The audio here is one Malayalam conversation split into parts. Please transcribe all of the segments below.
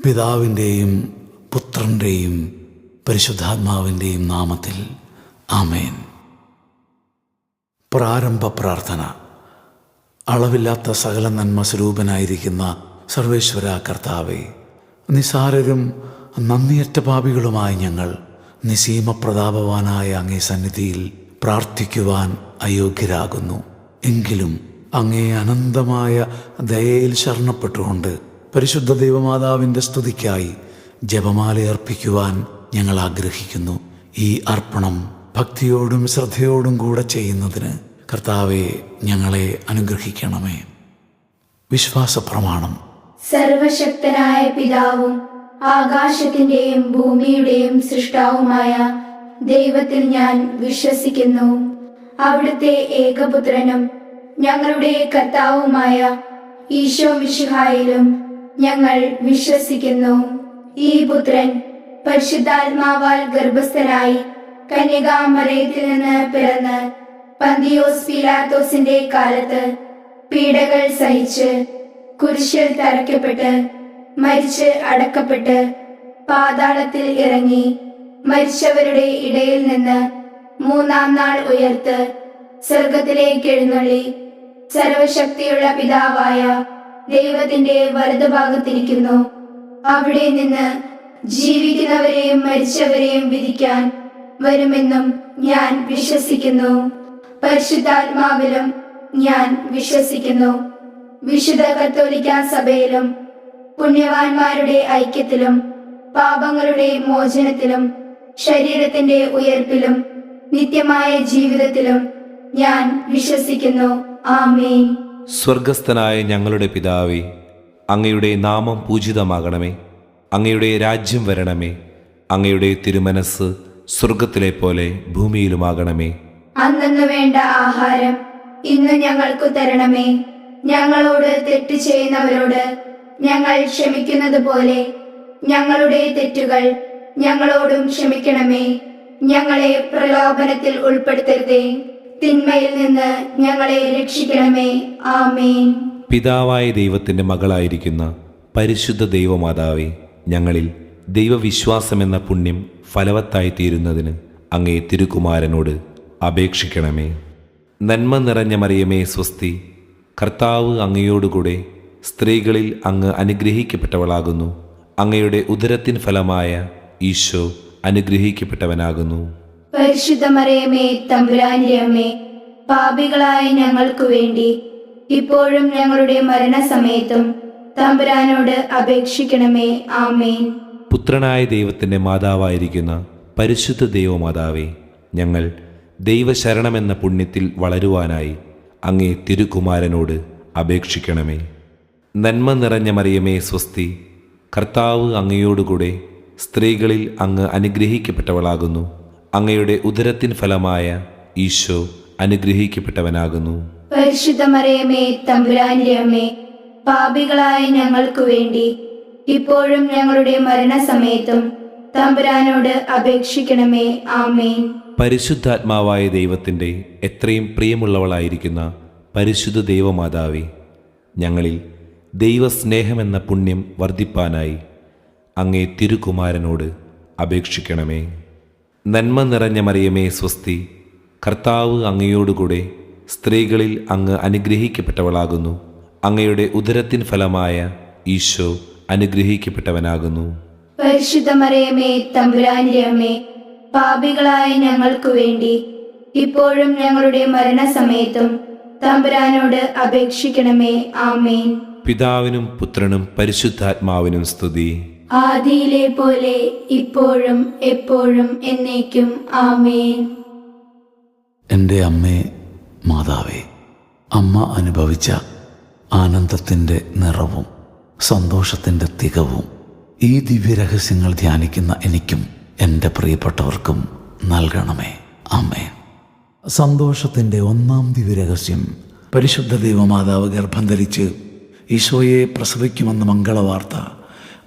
പിതാവിൻ്റെയും പുത്രൻ്റെയും പരിശുദ്ധാത്മാവിൻ്റെയും നാമത്തിൽ ആമേൻ. പ്രാരംഭ പ്രാർത്ഥന. അളവില്ലാത്ത സകല നന്മ സ്വരൂപനായിരിക്കുന്ന സർവേശ്വര കർത്താവേ, നിസാരരും നന്ദിയറ്റ പാപികളുമായ ഞങ്ങൾ നിസീമ പ്രതാപവാനായ അങ്ങേ സന്നിധിയിൽ പ്രാർത്ഥിക്കുവാൻ അയോഗ്യരാകുന്നു. എങ്കിലും അങ്ങേ അനന്തമായ ദയയിൽ ശരണപ്പെട്ടുകൊണ്ട് പരിശുദ്ധ ദൈവമാതാവിൻ്റെ സ്തുതിക്കായി ജപമാല അർപ്പിക്കുവാൻ ഞങ്ങൾ ആഗ്രഹിക്കുന്നു. ഈ അർപ്പണം ഭക്തിയോടും ശ്രദ്ധയോടും കൂടെ ചെയ്യുന്നതിന് കർത്താവെ ഞങ്ങളെ അനുഗ്രഹിക്കണമേ. വിശ്വാസ പ്രമാണം. സർവശക്തനായ പിതാവും ആകാശത്തിന്റെയും ഭൂമിയുടെയും സൃഷ്ടാവുമായ ദൈവത്തിൽ ഞാൻ വിശ്വസിക്കുന്നു. അവിടുത്തെ ഏകപുത്രനും ഞങ്ങളുടെ കർത്താവുമായ ഈശോ മിശിഹായിലും ഞങ്ങൾ വിശ്വസിക്കുന്നു. ഈ പുത്രൻ പരിശുദ്ധാത്മാവാൽ ഗർഭസ്ഥനായി കന്യകാമറിയത്തിൽ നിന്ന് പിറന്ന് പന്തിയോസ് പീലാത്തോസിന്റെ കാലത്ത് പീഡകൾ സഹിച്ച് കുരിശിൽ തറയ്ക്കപ്പെട്ട് മരിച്ച് അടക്കപ്പെട്ട് പാതാളത്തിൽ ഇറങ്ങി മരിച്ചവരുടെ ഇടയിൽ നിന്ന് മൂന്നാം നാൾ ഉയർത്ത് സ്വർഗത്തിലേക്ക് എഴുന്നള്ളി സർവശക്തിയുള്ള പിതാവായ ദൈവത്തിന്റെ വലതുഭാഗത്തിരിക്കുന്നു. അവിടെ നിന്ന് ജീവിക്കുന്നവരെയും മരിച്ചവരെയും വിധിക്കാൻ വരുമെന്നും ഞാൻ വിശ്വസിക്കുന്നു. പരിശുദ്ധാത്മാവിലും ഞാൻ വിശ്വസിക്കുന്നു. വിശുദ്ധ കത്തോലിക്കാ സഭയിലും പുണ്യവാന്മാരുടെ ഐക്യത്തിലും പാപങ്ങളുടെ മോചനത്തിലും ശരീരത്തിന്റെ ഉയർപ്പിലും നിത്യമായ ജീവിതത്തിലും ഞാൻ വിശ്വസിക്കുന്നു. ആമേൻ. സ്വർഗസ്ഥനായ ഞങ്ങളുടെ പിതാവേ, അങ്ങയുടെ നാമം പൂജിതമാകണമേ. അങ്ങയുടെ രാജ്യം വരണമേ. അങ്ങയുടെ തിരുമനസ് സ്വർഗത്തിലെ പോലെ ഭൂമിയിലുമാകണമേ. അന്നു വേണ്ട ആഹാരം ഇന്ന് ഞങ്ങൾക്ക് തരണമേ. ഞങ്ങളോട് തെറ്റ് ചെയ്യുന്നവരോട് ഞങ്ങൾ ക്ഷമിക്കുന്നത് പോലെ ഞങ്ങളുടെ തെറ്റുകൾ ഞങ്ങളോടും ക്ഷമിക്കണമേ. ഞങ്ങളെ പ്രലോഭനത്തിൽ ഉൾപ്പെടുത്തരുതേ, തിന്മയിൽ നിന്ന് ഞങ്ങളെ രക്ഷിക്കണമേ. ആമേൻ. പിതാവായ ദൈവത്തിൻ്റെ മകളായിരിക്കുന്ന പരിശുദ്ധ ദൈവമാതാവേ, ഞങ്ങളിൽ ദൈവവിശ്വാസമെന്ന പുണ്യം ഫലവത്തായി തീരുന്നതിന് അങ്ങേ തിരുക്കുമാരനോട് അപേക്ഷിക്കണമേ. നന്മ നിറഞ്ഞ മറിയമേ സ്വസ്തി, കർത്താവ് അങ്ങയോടുകൂടെ സ്ത്രീകളിൽ അങ്ങ് അനുഗ്രഹിക്കപ്പെട്ടവളാകുന്നു. അങ്ങയുടെ ഉദരത്തിൻ ഫലമായ ഈശോ അനുഗ്രഹിക്കപ്പെട്ടവനാകുന്നു. പരിശുദ്ധ മറിയമേ തമ്പുരാന്റെ അമ്മേ, പാപികളായ ഞങ്ങൾക്ക് വേണ്ടി ഇപ്പോഴും ഞങ്ങളുടെ മരണസമയത്തും തമ്പുരാനോട് അപേക്ഷിക്കണമേ. ആമേൻ. പുത്രനായ ദൈവത്തിൻ്റെ മാതാവായിരിക്കുന്ന പരിശുദ്ധ ദൈവമാതാവേ, ഞങ്ങൾ ദൈവശരണമെന്ന പുണ്യത്തിൽ വളരുവാനായി അങ്ങേ തിരുക്കുമാരനോട് അപേക്ഷിക്കണമേ. നന്മ നിറഞ്ഞ മറിയമേ സ്വസ്തി, കർത്താവ് അങ്ങയോടുകൂടെ സ്ത്രീകളിൽ അങ്ങ് അനുഗ്രഹിക്കപ്പെട്ടവളാകുന്നു. അങ്ങയുടെ ഉദരത്തിൻ ഫലമായ ഈശോ അനുഗ്രഹിക്കപ്പെട്ടവനാകുന്നു. പരിശുദ്ധ മറിയമേ തമ്പുരാന്റെ അമ്മേ, പാപികളായ ഞങ്ങൾക്ക് വേണ്ടി ഇപ്പോഴും ഞങ്ങളുടെ മരണസമയത്തും തമ്പുരാനോട് അപേക്ഷിക്കണമേ. ആമേൻ. പരിശുദ്ധാത്മാവായ ദൈവത്തിൻ്റെ എത്രയും പ്രിയമുള്ളവളായിരിക്കുന്ന പരിശുദ്ധ ദൈവമാതാവേ, ഞങ്ങളിൽ ദൈവസ്നേഹമെന്ന പുണ്യം വർദ്ധിപ്പാനായി അങ്ങേ തിരുക്കുമാരനോട് അപേക്ഷിക്കണമേ. നന്മ നിറഞ്ഞ മറിയമേ സ്വസ്തി, കർത്താവ് അങ്ങയോടുകൂടെ സ്ത്രീകളിൽ അങ്ങ് അനുഗ്രഹിക്കപ്പെട്ടവളാകുന്നു. അങ്ങയുടെ ഉദരത്തിൻ ഫലമായ ഈശോ അനുഗ്രഹിക്കപ്പെട്ടവനാകുന്നു. പരിശുദ്ധ മറിയമേ തമ്പുരാന്റെ അമ്മേ, പാപികളായ ഞങ്ങൾക്ക് വേണ്ടി ഇപ്പോഴും ഞങ്ങളുടെ മരണസമയത്തും തമ്പുരാനോട് അപേക്ഷിക്കണമേ. ആമേൻ. പിതാവിനും പുത്രനും പരിശുദ്ധാത്മാവിനും സ്തുതി. ആദിയിലെ പോലെ ഇപ്പോഴും എപ്പോഴും എന്നേക്കും. ആമേൻ. എൻ്റെ അമ്മേ മാതാവേ, അമ്മ അനുഭവിച്ച ആനന്ദത്തിൻ്റെ നിറവും സന്തോഷത്തിൻ്റെ തികവും ഈ ദിവ്യരഹസ്യങ്ങൾ ധ്യാനിക്കുന്ന എനിക്കും എൻ്റെ പ്രിയപ്പെട്ടവർക്കും നൽകണമേ. ആമേൻ. സന്തോഷത്തിൻ്റെ ഒന്നാം ദിവ്യരഹസ്യം, പരിശുദ്ധ ദൈവമാതാവ് ഗർഭം ധരിച്ച് ഈശോയെ പ്രസവിക്കുമെന്ന മംഗളവാർത്ത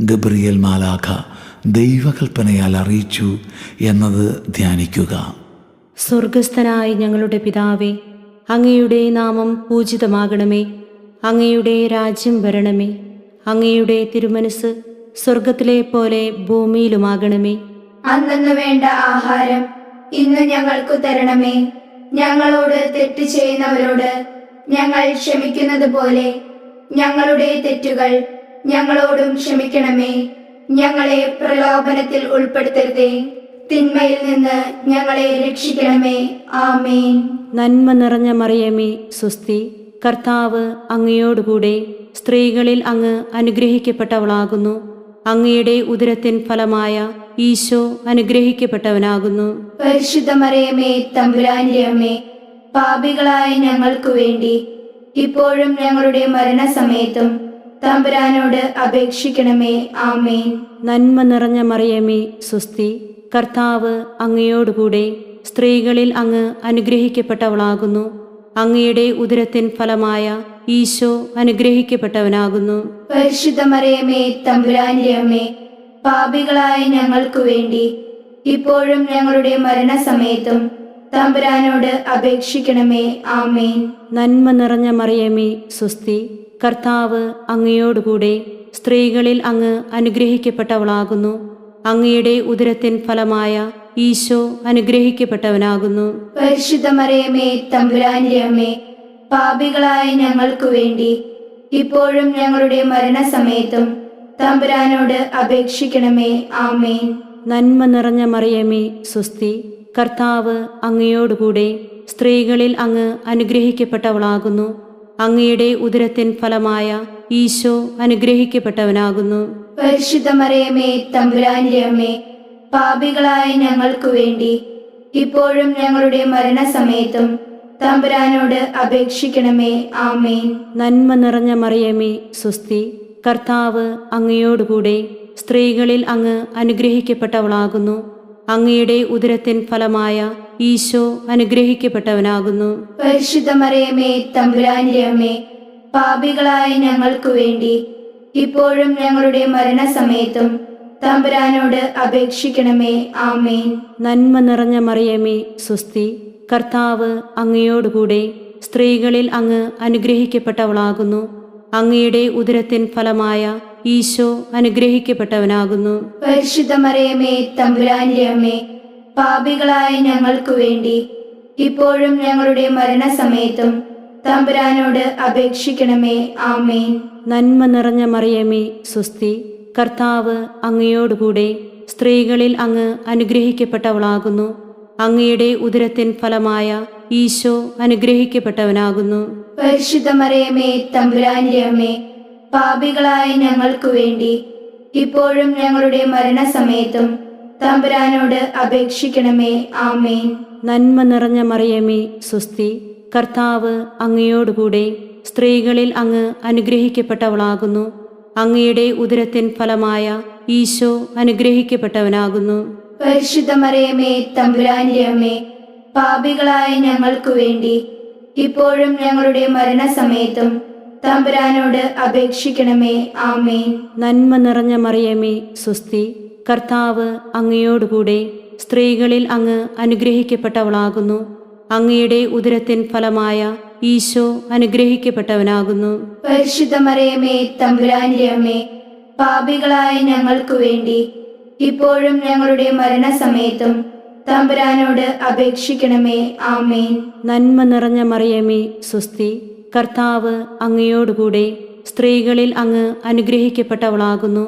ഗബ്രിയേൽ മാലാഖ ദൈവകൽപ്പനയാൽ അറിയിച്ചു എന്നത് ധ്യാനിക്കുക. സ്വർഗസ്ഥനായ ഞങ്ങളുടെ പിതാവേ, അങ്ങയുടെ നാമം പൂജിതമാകണമേ. അങ്ങയുടെ രാജ്യം വരണമേ. അങ്ങയുടെ തിരുമനസ് സ്വർഗത്തിലെ പോലെ ഭൂമിയിലുമാകണമേ. അന്നു വേണ്ട ആഹാരം ഇന്ന് ഞങ്ങൾക്കു തരണമേ. ഞങ്ങളോട് തെറ്റ് ചെയ്യുന്നവരോട് ഞങ്ങൾ ക്ഷമിക്കുന്നത് പോലെ ഞങ്ങളുടെ തെറ്റുകൾ ഞങ്ങളോടും ക്ഷമിക്കണമേ. ഞങ്ങളെ പ്രലോഭനത്തിൽ ഉൾപ്പെടുത്തരുതേ, തിന്മയിൽ നിന്ന് ഞങ്ങളെ രക്ഷിക്കണമേ. ആമേൻ. നന്മ നിറഞ്ഞ മറിയമേ, സ്വസ്തി. കർത്താവ് അങ്ങയോടുകൂടെ സ്ത്രീകളിൽ അങ്ങ് അനുഗ്രഹിക്കപ്പെട്ടവളാകുന്നു. അങ്ങയുടെ ഉദരത്തിൻ ഫലമായ ഈശോ അനുഗ്രഹിക്കപ്പെട്ടവനാകുന്നു. പരിശുദ്ധ മറിയമേ, തമ്പുരാന്റെ അമ്മേ, പാപികളായ ഞങ്ങൾക്കു വേണ്ടി ഇപ്പോഴും ഞങ്ങളുടെ മരണസമയത്തും തമ്പുരാനോട് അപേക്ഷിക്കണമേ. ആമേൻ. നന്മ നിറഞ്ഞ മറിയമേ, സ്വസ്തി. കർത്താവ് അങ്ങയോടുകൂടെ സ്ത്രീകളിൽ അങ്ങ് അനുഗ്രഹിക്കപ്പെട്ടവളാകുന്നു. അങ്ങയുടെ ഉദരത്തിൻ ഫലമായ ഈശോ അനുഗ്രഹിക്കപ്പെട്ടവനാകുന്നു. പരിശുദ്ധ മറിയമേ, തമ്പുരാന്റെ അമ്മേ, പാപികളായ ഞങ്ങൾക്കു വേണ്ടി ഇപ്പോഴും ഞങ്ങളുടെ മരണസമയത്തും തമ്പുരാനോട് അപേക്ഷിക്കണമേ. ആമേൻ. നന്മ നിറഞ്ഞ മറിയമേ, സ്വസ്തി. കർത്താവ് അങ്ങയോടുകൂടെ സ്ത്രീകളിൽ അങ്ങ് അനുഗ്രഹിക്കപ്പെട്ടവളാകുന്നു. അങ്ങയുടെ ഉദരത്തിൻ ഫലമായ ഈശോ അനുഗ്രഹിക്കപ്പെട്ടവനാകുന്നു. പരിശുദ്ധ മറിയമേ, തമ്പുരാന്റെ അമ്മേ, പാപികളായ ഞങ്ങൾക്കു വേണ്ടി ഇപ്പോഴും ഞങ്ങളുടെ മരണസമയത്തും തമ്പുരാനോട് അപേക്ഷിക്കണമേ. ആമേൻ. നന്മ നിറഞ്ഞ മറിയമേ, സ്വസ്തി. കർത്താവ് അങ്ങയോടുകൂടെ സ്ത്രീകളിൽ അങ്ങ് അനുഗ്രഹിക്കപ്പെട്ടവളാകുന്നു. അങ്ങയുടെ ഉദരത്തിൻ ഫലമായ ഈശോ അനുഗ്രഹിക്കപ്പെട്ടവനാകുന്നു. പരിശുദ്ധ മറിയമേ, തമ്പുരാന്റെ അമ്മേ, പാപികളായ ഞങ്ങൾക്കു വേണ്ടി ഇപ്പോഴും ഞങ്ങളുടെ മരണസമയത്തും തമ്പുരാനോട് അപേക്ഷിക്കണമേ. ആമേൻ. നന്മ നിറഞ്ഞ മറിയമേ, സ്വസ്തി. കർത്താവ് അങ്ങയോടുകൂടെ സ്ത്രീകളിൽ അങ്ങ് അനുഗ്രഹിക്കപ്പെട്ടവളാകുന്നു. അങ്ങയുടെ ഉദരത്തിൻ ഫലമായ ഈശോ അനുഗ്രഹിക്കപ്പെട്ടവനാകുന്നു. പരിശുദ്ധ മറിയമേ, തമ്പുരാന്റെ അമ്മേ, പാപികളായ ഞങ്ങൾക്കു വേണ്ടി ഇപ്പോഴും ഞങ്ങളുടെ മരണസമയത്തും തമ്പുരാനോട് അപേക്ഷിക്കണമേ. ആമേൻ. നന്മ നിറഞ്ഞ മറിയമേ, സ്വസ്തി. കർത്താവ് അങ്ങയോടുകൂടെ സ്ത്രീകളിൽ അങ്ങ് അനുഗ്രഹിക്കപ്പെട്ടവളാകുന്നു. അങ്ങയുടെ ഉദരത്തിൻ ഫലമായ ഈശോ അനുഗ്രഹിക്കപ്പെട്ടവനാകുന്നു. പരിശുദ്ധ മറിയമേ, തമ്പുരാന്റെ അമ്മേ, പാപികളായ ഞങ്ങൾക്കു വേണ്ടി ഇപ്പോഴും ഞങ്ങളുടെ മരണസമയത്തും തമ്പുരാനോട് അപേക്ഷിക്കണമേ. ആമേൻ. നന്മ നിറഞ്ഞ മറിയമേ, സ്വസ്തി. കർത്താവ് അങ്ങയോടുകൂടെ സ്ത്രീകളിൽ അങ്ങ് അനുഗ്രഹിക്കപ്പെട്ടവളാകുന്നു. അങ്ങയുടെ ഉദരത്തിൻ ഫലമായ ഈശോ അനുഗ്രഹിക്കപ്പെട്ടവനാകുന്നു. പരിശുദ്ധ മറിയമേ, തമ്പുരാന്റെ അമ്മേ, പാപികളായ ഞങ്ങൾക്കു വേണ്ടി ഇപ്പോഴും ഞങ്ങളുടെ മരണസമയത്തും തമ്പുരാനോട് അപേക്ഷിക്കണമേ. ആമേൻ. നന്മ നിറഞ്ഞ മറിയമേ, സ്വസ്തി. കർത്താവ് അങ്ങയോടുകൂടെ സ്ത്രീകളിൽ അങ്ങ് അനുഗ്രഹിക്കപ്പെട്ടവളാകുന്നു. അങ്ങയുടെ ഉദരത്തിൻ ഫലമായ ഈശോ അനുഗ്രഹിക്കപ്പെട്ടവനാകുന്നു. പരിശുദ്ധ മറിയമേ, തമ്പുരാന്റെ അമ്മേ, പാപികളായ ഞങ്ങൾക്കു വേണ്ടി ഇപ്പോഴും ഞങ്ങളുടെ മരണസമയത്തും തമ്പുരാനോട് അപേക്ഷിക്കണമേ. ആമേൻ. നന്മ നിറഞ്ഞ മറിയമേ, സ്വസ്തി. കർത്താവ് അങ്ങയോടുകൂടെ സ്ത്രീകളിൽ അങ്ങ് അനുഗ്രഹിക്കപ്പെട്ടവളാകുന്നു. അങ്ങയുടെ ഉദരത്തിൻ ഫലമായ ഈശോ അനുഗ്രഹിക്കപ്പെട്ടവനാകുന്നു. പരിശുദ്ധ മറിയമേ, തമ്പുരാന്റെ അമ്മേ, പാപികളായ ഞങ്ങൾക്കു വേണ്ടി ഇപ്പോഴും ഞങ്ങളുടെ മരണസമയത്തും തമ്പുരാനോട് അപേക്ഷിക്കണമേ. ആമേൻ. നന്മ നിറഞ്ഞ മറിയമേ, സ്വസ്തി. കർത്താവ് അങ്ങയോടുകൂടെ സ്ത്രീകളിൽ അങ്ങ് അനുഗ്രഹിക്കപ്പെട്ടവളാകുന്നു.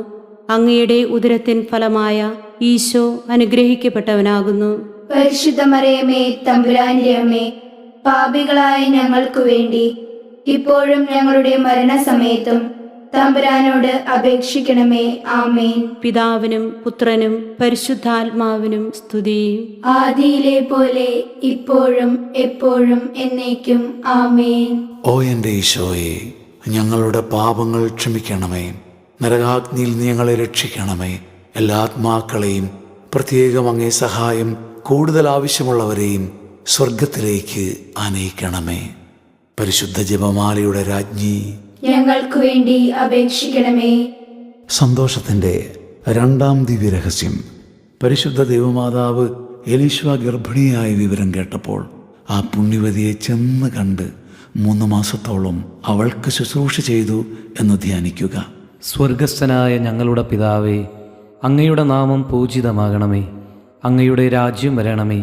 അങ്ങയുടെ ഉദരത്തിൻ ഫലമായ ഈശോ അനുഗ്രഹിക്കപ്പെട്ടവനാകുന്നു. പരിശുദ്ധ മറിയമേ, തമ്പുരാന്റെ അമ്മേ, പാപികളായ ഞങ്ങൾക്കു വേണ്ടി ഇപ്പോഴും ഞങ്ങളുടെ മരണസമയത്തും തമ്പുരാനോട് അപേക്ഷിക്കണമേ. ആമേൻ. പിതാവിനും പുത്രനും പരിശുദ്ധാത്മാവിനും സ്തുതി. ആദിയിലെ പോലെ ഇപ്പോഴും എപ്പോഴും എന്നേക്കും. ആമേൻ. ഓ എൻ്റെ ഈശോയെ, ഞങ്ങളുടെ പാപങ്ങൾ ക്ഷമിക്കണമേ. നരകാഗ്നിയിൽ നീ ഞങ്ങളെ രക്ഷിക്കണമേ. എല്ലാ ആത്മാക്കളെയും, പ്രത്യേകം അങ്ങേ സഹായം കൂടുതൽ ആവശ്യമുള്ളവരെയും സ്വർഗത്തിലേക്ക് ആനയിക്കണമേ. പരിശുദ്ധ ജപമാലയുടെ രാജ്ഞി, ഞങ്ങൾക്കു വേണ്ടി അപേക്ഷിക്കണമേ. സന്തോഷത്തിൻ്റെ രണ്ടാം ദിവ്യരഹസ്യം. പരിശുദ്ധ ദൈവമാതാവ് എലീശ ഗർഭിണിയായ വിവരം കേട്ടപ്പോൾ ആ പുണ്യവതിയെ ചെന്ന് കണ്ട് 3 മാസത്തോളം അവൾക്ക് ശുശ്രൂഷ ചെയ്തു എന്ന് ധ്യാനിക്കുക. സ്വർഗസ്ഥനായ ഞങ്ങളുടെ പിതാവേ, അങ്ങയുടെ നാമം പൂജിതമാകണമേ. അങ്ങയുടെ രാജ്യം വരണമേ.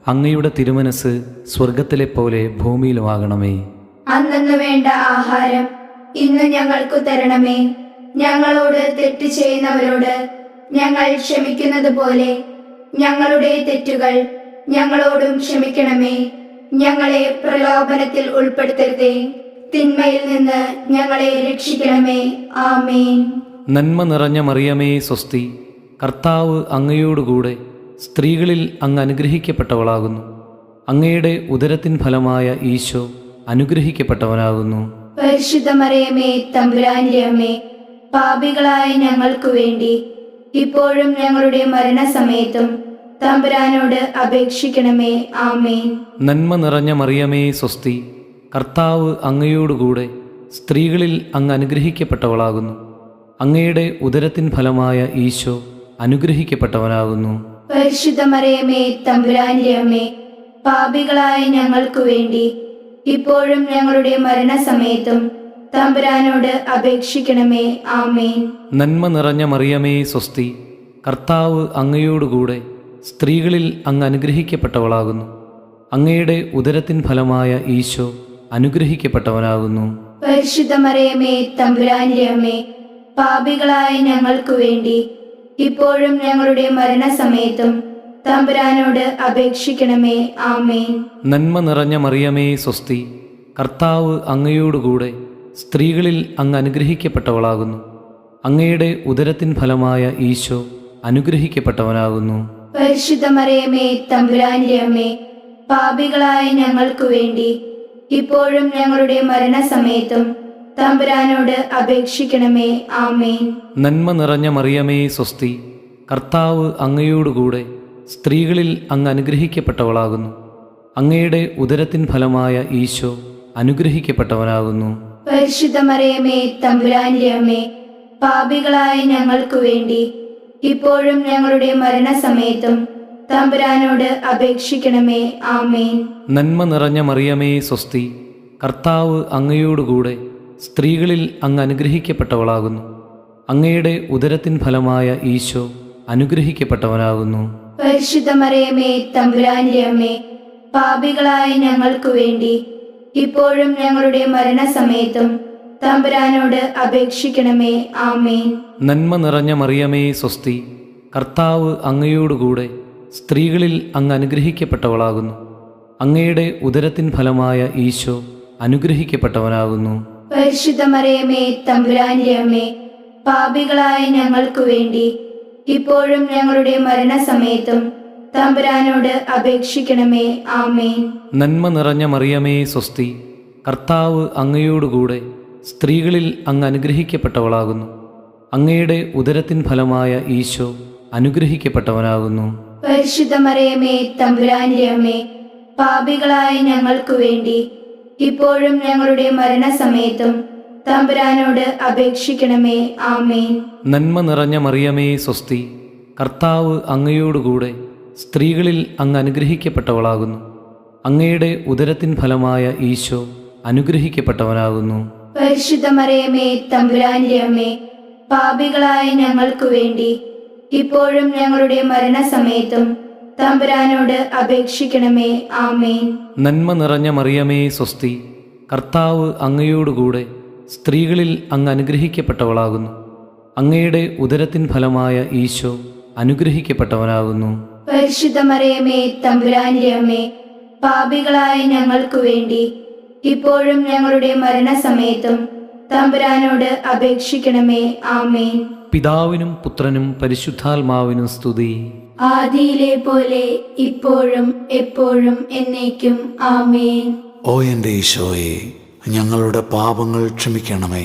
അങ്ങയുടെ തിരുമനസ് സ്വർഗത്തിലെ പോലെ ഭൂമിയിലുമാകണമേ. അന്നന്ന് വേണ്ട ആഹാരം ഇന്ന് ഞങ്ങൾക്കു തരണമേ. ഞങ്ങളോട് തെറ്റ് ചെയ്യുന്നവരോട് ഞങ്ങൾ ക്ഷമിക്കുന്നത് പോലെ ഞങ്ങളുടെ തെറ്റുകൾ ഞങ്ങളോടും ക്ഷമിക്കണമേ. ഞങ്ങളെ പ്രലോഭനത്തിൽ ഉൾപ്പെടുത്തരുതേ, തിന്മയിൽ നിന്ന് ഞങ്ങളെ രക്ഷിക്കണമേ. ആമേൻ. നന്മ നിറഞ്ഞ മറിയമേ, സ്വസ്തി. കർത്താവ് അങ്ങയോടുകൂടെ സ്ത്രീകളിൽ അങ്ങ് അനുഗ്രഹിക്കപ്പെട്ടവളാകുന്നു. അങ്ങയുടെ ഉദരത്തിൻ ഫലമായ ഈശോ അനുഗ്രഹിക്കപ്പെട്ടവനാകുന്നു. പരിശുദ്ധ മറിയമേ, തമ്പുരാന്റെ അമ്മേ, പാപികളായ ഞങ്ങൾക്കു വേണ്ടി ഇപ്പോഴും ഞങ്ങളുടെ മരണസമയത്തും തമ്പുരാനോട് അപേക്ഷിക്കണമേ. ആമേൻ. നന്മ നിറഞ്ഞ മറിയമേ, സ്വസ്തി. കർത്താവ് അങ്ങയോടുകൂടെ സ്ത്രീകളിൽ അങ്ങ് അനുഗ്രഹിക്കപ്പെട്ടവളാകുന്നു. അങ്ങയുടെ ഉദരത്തിൻ ഫലമായ ഈശോ അനുഗ്രഹിക്കപ്പെട്ടവനാകുന്നു. പരിശുദ്ധ മറിയമേ, തമ്പുരാന്റെ അമ്മേ, പാപികളായ ഞങ്ങൾക്കു വേണ്ടി ഇപ്പോഴും ഞങ്ങളുടെ മരണസമയത്തും തമ്പുരാനോട് അപേക്ഷിക്കണമേ. ആമേൻ. നന്മ നിറഞ്ഞ മറിയമേ, സ്വസ്തി. കർത്താവ് അങ്ങയോടുകൂടെ സ്ത്രീകളിൽ അങ്ങ് അനുഗ്രഹിക്കപ്പെട്ടവളാകുന്നു. അങ്ങയുടെ ഉദരത്തിൻ ഫലമായ ഈശോ അനുഗ്രഹിക്കപ്പെട്ടവനാകുന്നു. പരിശുദ്ധ മറിയമേ, തമ്പുരാന്റെ അമ്മേ, പാപികളായ ഞങ്ങൾക്കു വേണ്ടി ഇപ്പോഴും ഞങ്ങളുടെ മരണസമയത്തും തമ്പുരാനോട് അപേക്ഷിക്കണമേ. ആമേൻ. നന്മ നിറഞ്ഞ മറിയമേ, സ്വസ്തി. കർത്താവ് അങ്ങയോടുകൂടെ സ്ത്രീകളിൽ അങ്ങ് അനുഗ്രഹിക്കപ്പെട്ടവളാകുന്നു. അങ്ങയുടെ ഉദരത്തിൻ ഫലമായ ഈശോ അനുഗ്രഹിക്കപ്പെട്ടവനാകുന്നു. പരിശുദ്ധ മറിയമേ, തമ്പുരാന്റെ അമ്മേ, പാപികളായ ഞങ്ങൾക്കു വേണ്ടി ഇപ്പോഴും ഞങ്ങളുടെ മരണസമയത്തും തമ്പുരാനോട് അപേക്ഷിക്കണമേ. ആമേൻ. നന്മ നിറഞ്ഞ മറിയമേ, സ്വസ്തി. കർത്താവ് അങ്ങയോടുകൂടെ സ്ത്രീകളിൽ അങ്ങ് അനുഗ്രഹിക്കപ്പെട്ടവളാകുന്നു. അങ്ങയുടെ ഉദരത്തിൻ ഫലമായ ഈശോ അനുഗ്രഹിക്കപ്പെട്ടവനാകുന്നു. പരിശുദ്ധ മറിയമേ, തമ്പുരാന്റെ അമ്മേ, പാപികളായ ഞങ്ങൾക്കു വേണ്ടി ഇപ്പോഴും ഞങ്ങളുടെ മരണസമയത്തും തമ്പുരാനോട് അപേക്ഷിക്കണമേ. ആമേൻ. നന്മ നിറഞ്ഞ മറിയമേ, സ്വസ്തി. കർത്താവ് അങ്ങയോടുകൂടെ സ്ത്രീകളിൽ അങ്ങ് അനുഗ്രഹിക്കപ്പെട്ടവളാകുന്നു. അങ്ങയുടെ ഉദരത്തിൻ ഫലമായ ഈശോ അനുഗ്രഹിക്കപ്പെട്ടവനാകുന്നു. പരിശുദ്ധ മറിയമേ, തമ്പുരാന്റെ അമ്മേ, പാപികളായ ഞങ്ങൾക്കു വേണ്ടി ഇപ്പോഴും ഞങ്ങളുടെ മരണസമയത്തും തമ്പുരാനോട് അപേക്ഷിക്കണമേ. ആമേൻ. നന്മ നിറഞ്ഞ മറിയമേ, സ്വസ്തി. കർത്താവ് അങ്ങയോടുകൂടെ സ്ത്രീകളിൽ അങ്ങ് അനുഗ്രഹിക്കപ്പെട്ടവളാകുന്നു. അങ്ങയുടെ ഉദരത്തിൻ ഫലമായ ഈശോ അനുഗ്രഹിക്കപ്പെട്ടവനാകുന്നു. പരിശുദ്ധ മറിയമേ, തമ്പുരാന്റെ അമ്മേ, പാപികളായ ഞങ്ങൾക്കു വേണ്ടി ഇപ്പോഴും ഞങ്ങളുടെ മരണസമയത്തും തമ്പുരാനോട് അപേക്ഷിക്കണമേ. ആമേൻ. നന്മ നിറഞ്ഞ മറിയമേ, സ്വസ്തി. കർത്താവ് അങ്ങയോടുകൂടെ സ്ത്രീകളിൽ അങ്ങ് അനുഗ്രഹിക്കപ്പെട്ടവളാകുന്നു. അങ്ങയുടെ ഉദരത്തിൻ ഫലമായ ഈശോ അനുഗ്രഹിക്കപ്പെട്ടവനാകുന്നു. പരിശുദ്ധ മറിയമേ, തമ്പുരാന്റെ അമ്മേ, പാപികളായ ഞങ്ങൾക്കു വേണ്ടി ഇപ്പോഴും ഞങ്ങളുടെ മരണസമയത്തും തമ്പുരാനോട് അപേക്ഷിക്കണമേ. ആമേൻ. നന്മ നിറഞ്ഞ മറിയമേ, സ്വസ്തി. കർത്താവ് അങ്ങയോടുകൂടെ സ്ത്രീകളിൽ അങ്ങ് അനുഗ്രഹിക്കപ്പെട്ടവളാകുന്നു. അങ്ങയുടെ ഉദരത്തിൻ ഫലമായ ഈശോ അനുഗ്രഹിക്കപ്പെട്ടവനാകുന്നു. പരിശുദ്ധ മറിയമേ, തമ്പുരാന്റെ അമ്മേ, പാപികളായ ഞങ്ങൾക്കു വേണ്ടി ഇപ്പോഴും ഞങ്ങളുടെ മരണസമയത്തും തമ്പുരാനോട് അപേക്ഷിക്കണമേ. ആമേൻ. നന്മ നിറഞ്ഞ മറിയമേ, സ്വസ്തി. കർത്താവ് അങ്ങയോടുകൂടെ സ്ത്രീകളിൽ അങ്ങ് അനുഗ്രഹിക്കപ്പെട്ടവളാകുന്നു. അങ്ങയുടെ ഉദരത്തിൻ ഫലമായ ഈശോ അനുഗ്രഹിക്കപ്പെട്ടവനാകുന്നു. പരിശുദ്ധ മറിയമേ, തമ്പുരാന്റെ അമ്മേ, പാപികളായ ഞങ്ങൾക്കു വേണ്ടി ഇപ്പോഴും ഞങ്ങളുടെ മരണസമയത്തും തമ്പുരാനോട് അപേക്ഷിക്കണമേ. ആമേൻ. പിതാവിനും പുത്രനും പരിശുദ്ധാത്മാവിനും സ്തുതി. ആദിയിലെ പോലെ ഇപ്പോഴും എപ്പോഴും എന്നേക്കും. ആമേൻ. ഓ എൻ്റെ ഈശോയെ, ഞങ്ങളുടെ പാപങ്ങൾ ക്ഷമിക്കണമേ.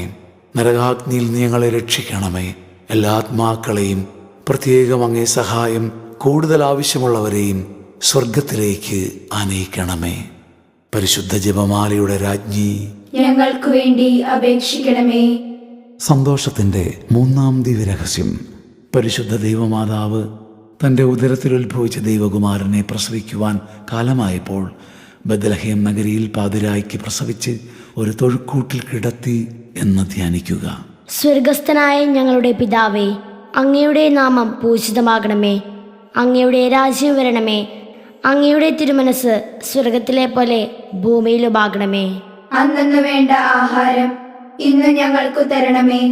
നരകാഗ്നിയിൽ നീ ഞങ്ങളെ രക്ഷിക്കണമേ. എല്ലാ ആത്മാക്കളെയും, പ്രത്യേകം അങ്ങേ സഹായം കൂടുതൽ ആവശ്യമുള്ളവരെയും സ്വർഗത്തിലേക്ക് ആനയിക്കണമേ. പരിശുദ്ധ ജപമാലയുടെ രാജ്ഞി, ഞങ്ങൾക്കു വേണ്ടി അപേക്ഷിക്കണമേ. സന്തോഷത്തിൻ്റെ മൂന്നാം ദിവ്യരഹസ്യം. പരിശുദ്ധ ദൈവമാതാവ് തൻ്റെ ഉദരത്തിൽ ഉത്ഭവിച്ച ദൈവകുമാരനെ പ്രസവിക്കുവാൻ കാലമായപ്പോൾ ബത്ലഹേം നഗരിയിൽ പാതിരായ്ക്ക് പ്രസവിച്ച് ഒരു തൊഴുക്കൂട്ടിൽ കിടത്തി എന്ന് ധ്യാനിക്കുക. സ്വർഗസ്ഥനായ ഞങ്ങളുടെ പിതാവേ, അങ്ങയുടെ നാമം പൂജിതമാകണമേ. അങ്ങയുടെ രാജ്യം വരണമേ. അങ്ങയുടെ തിരുമനസ് സ്വർഗത്തിലെ പോലെ ഭൂമിയിലുമാകണമേ. അന്നു വേണ്ട ആഹാരം ഇന്ന് ഞങ്ങൾക്ക് തരണമേ.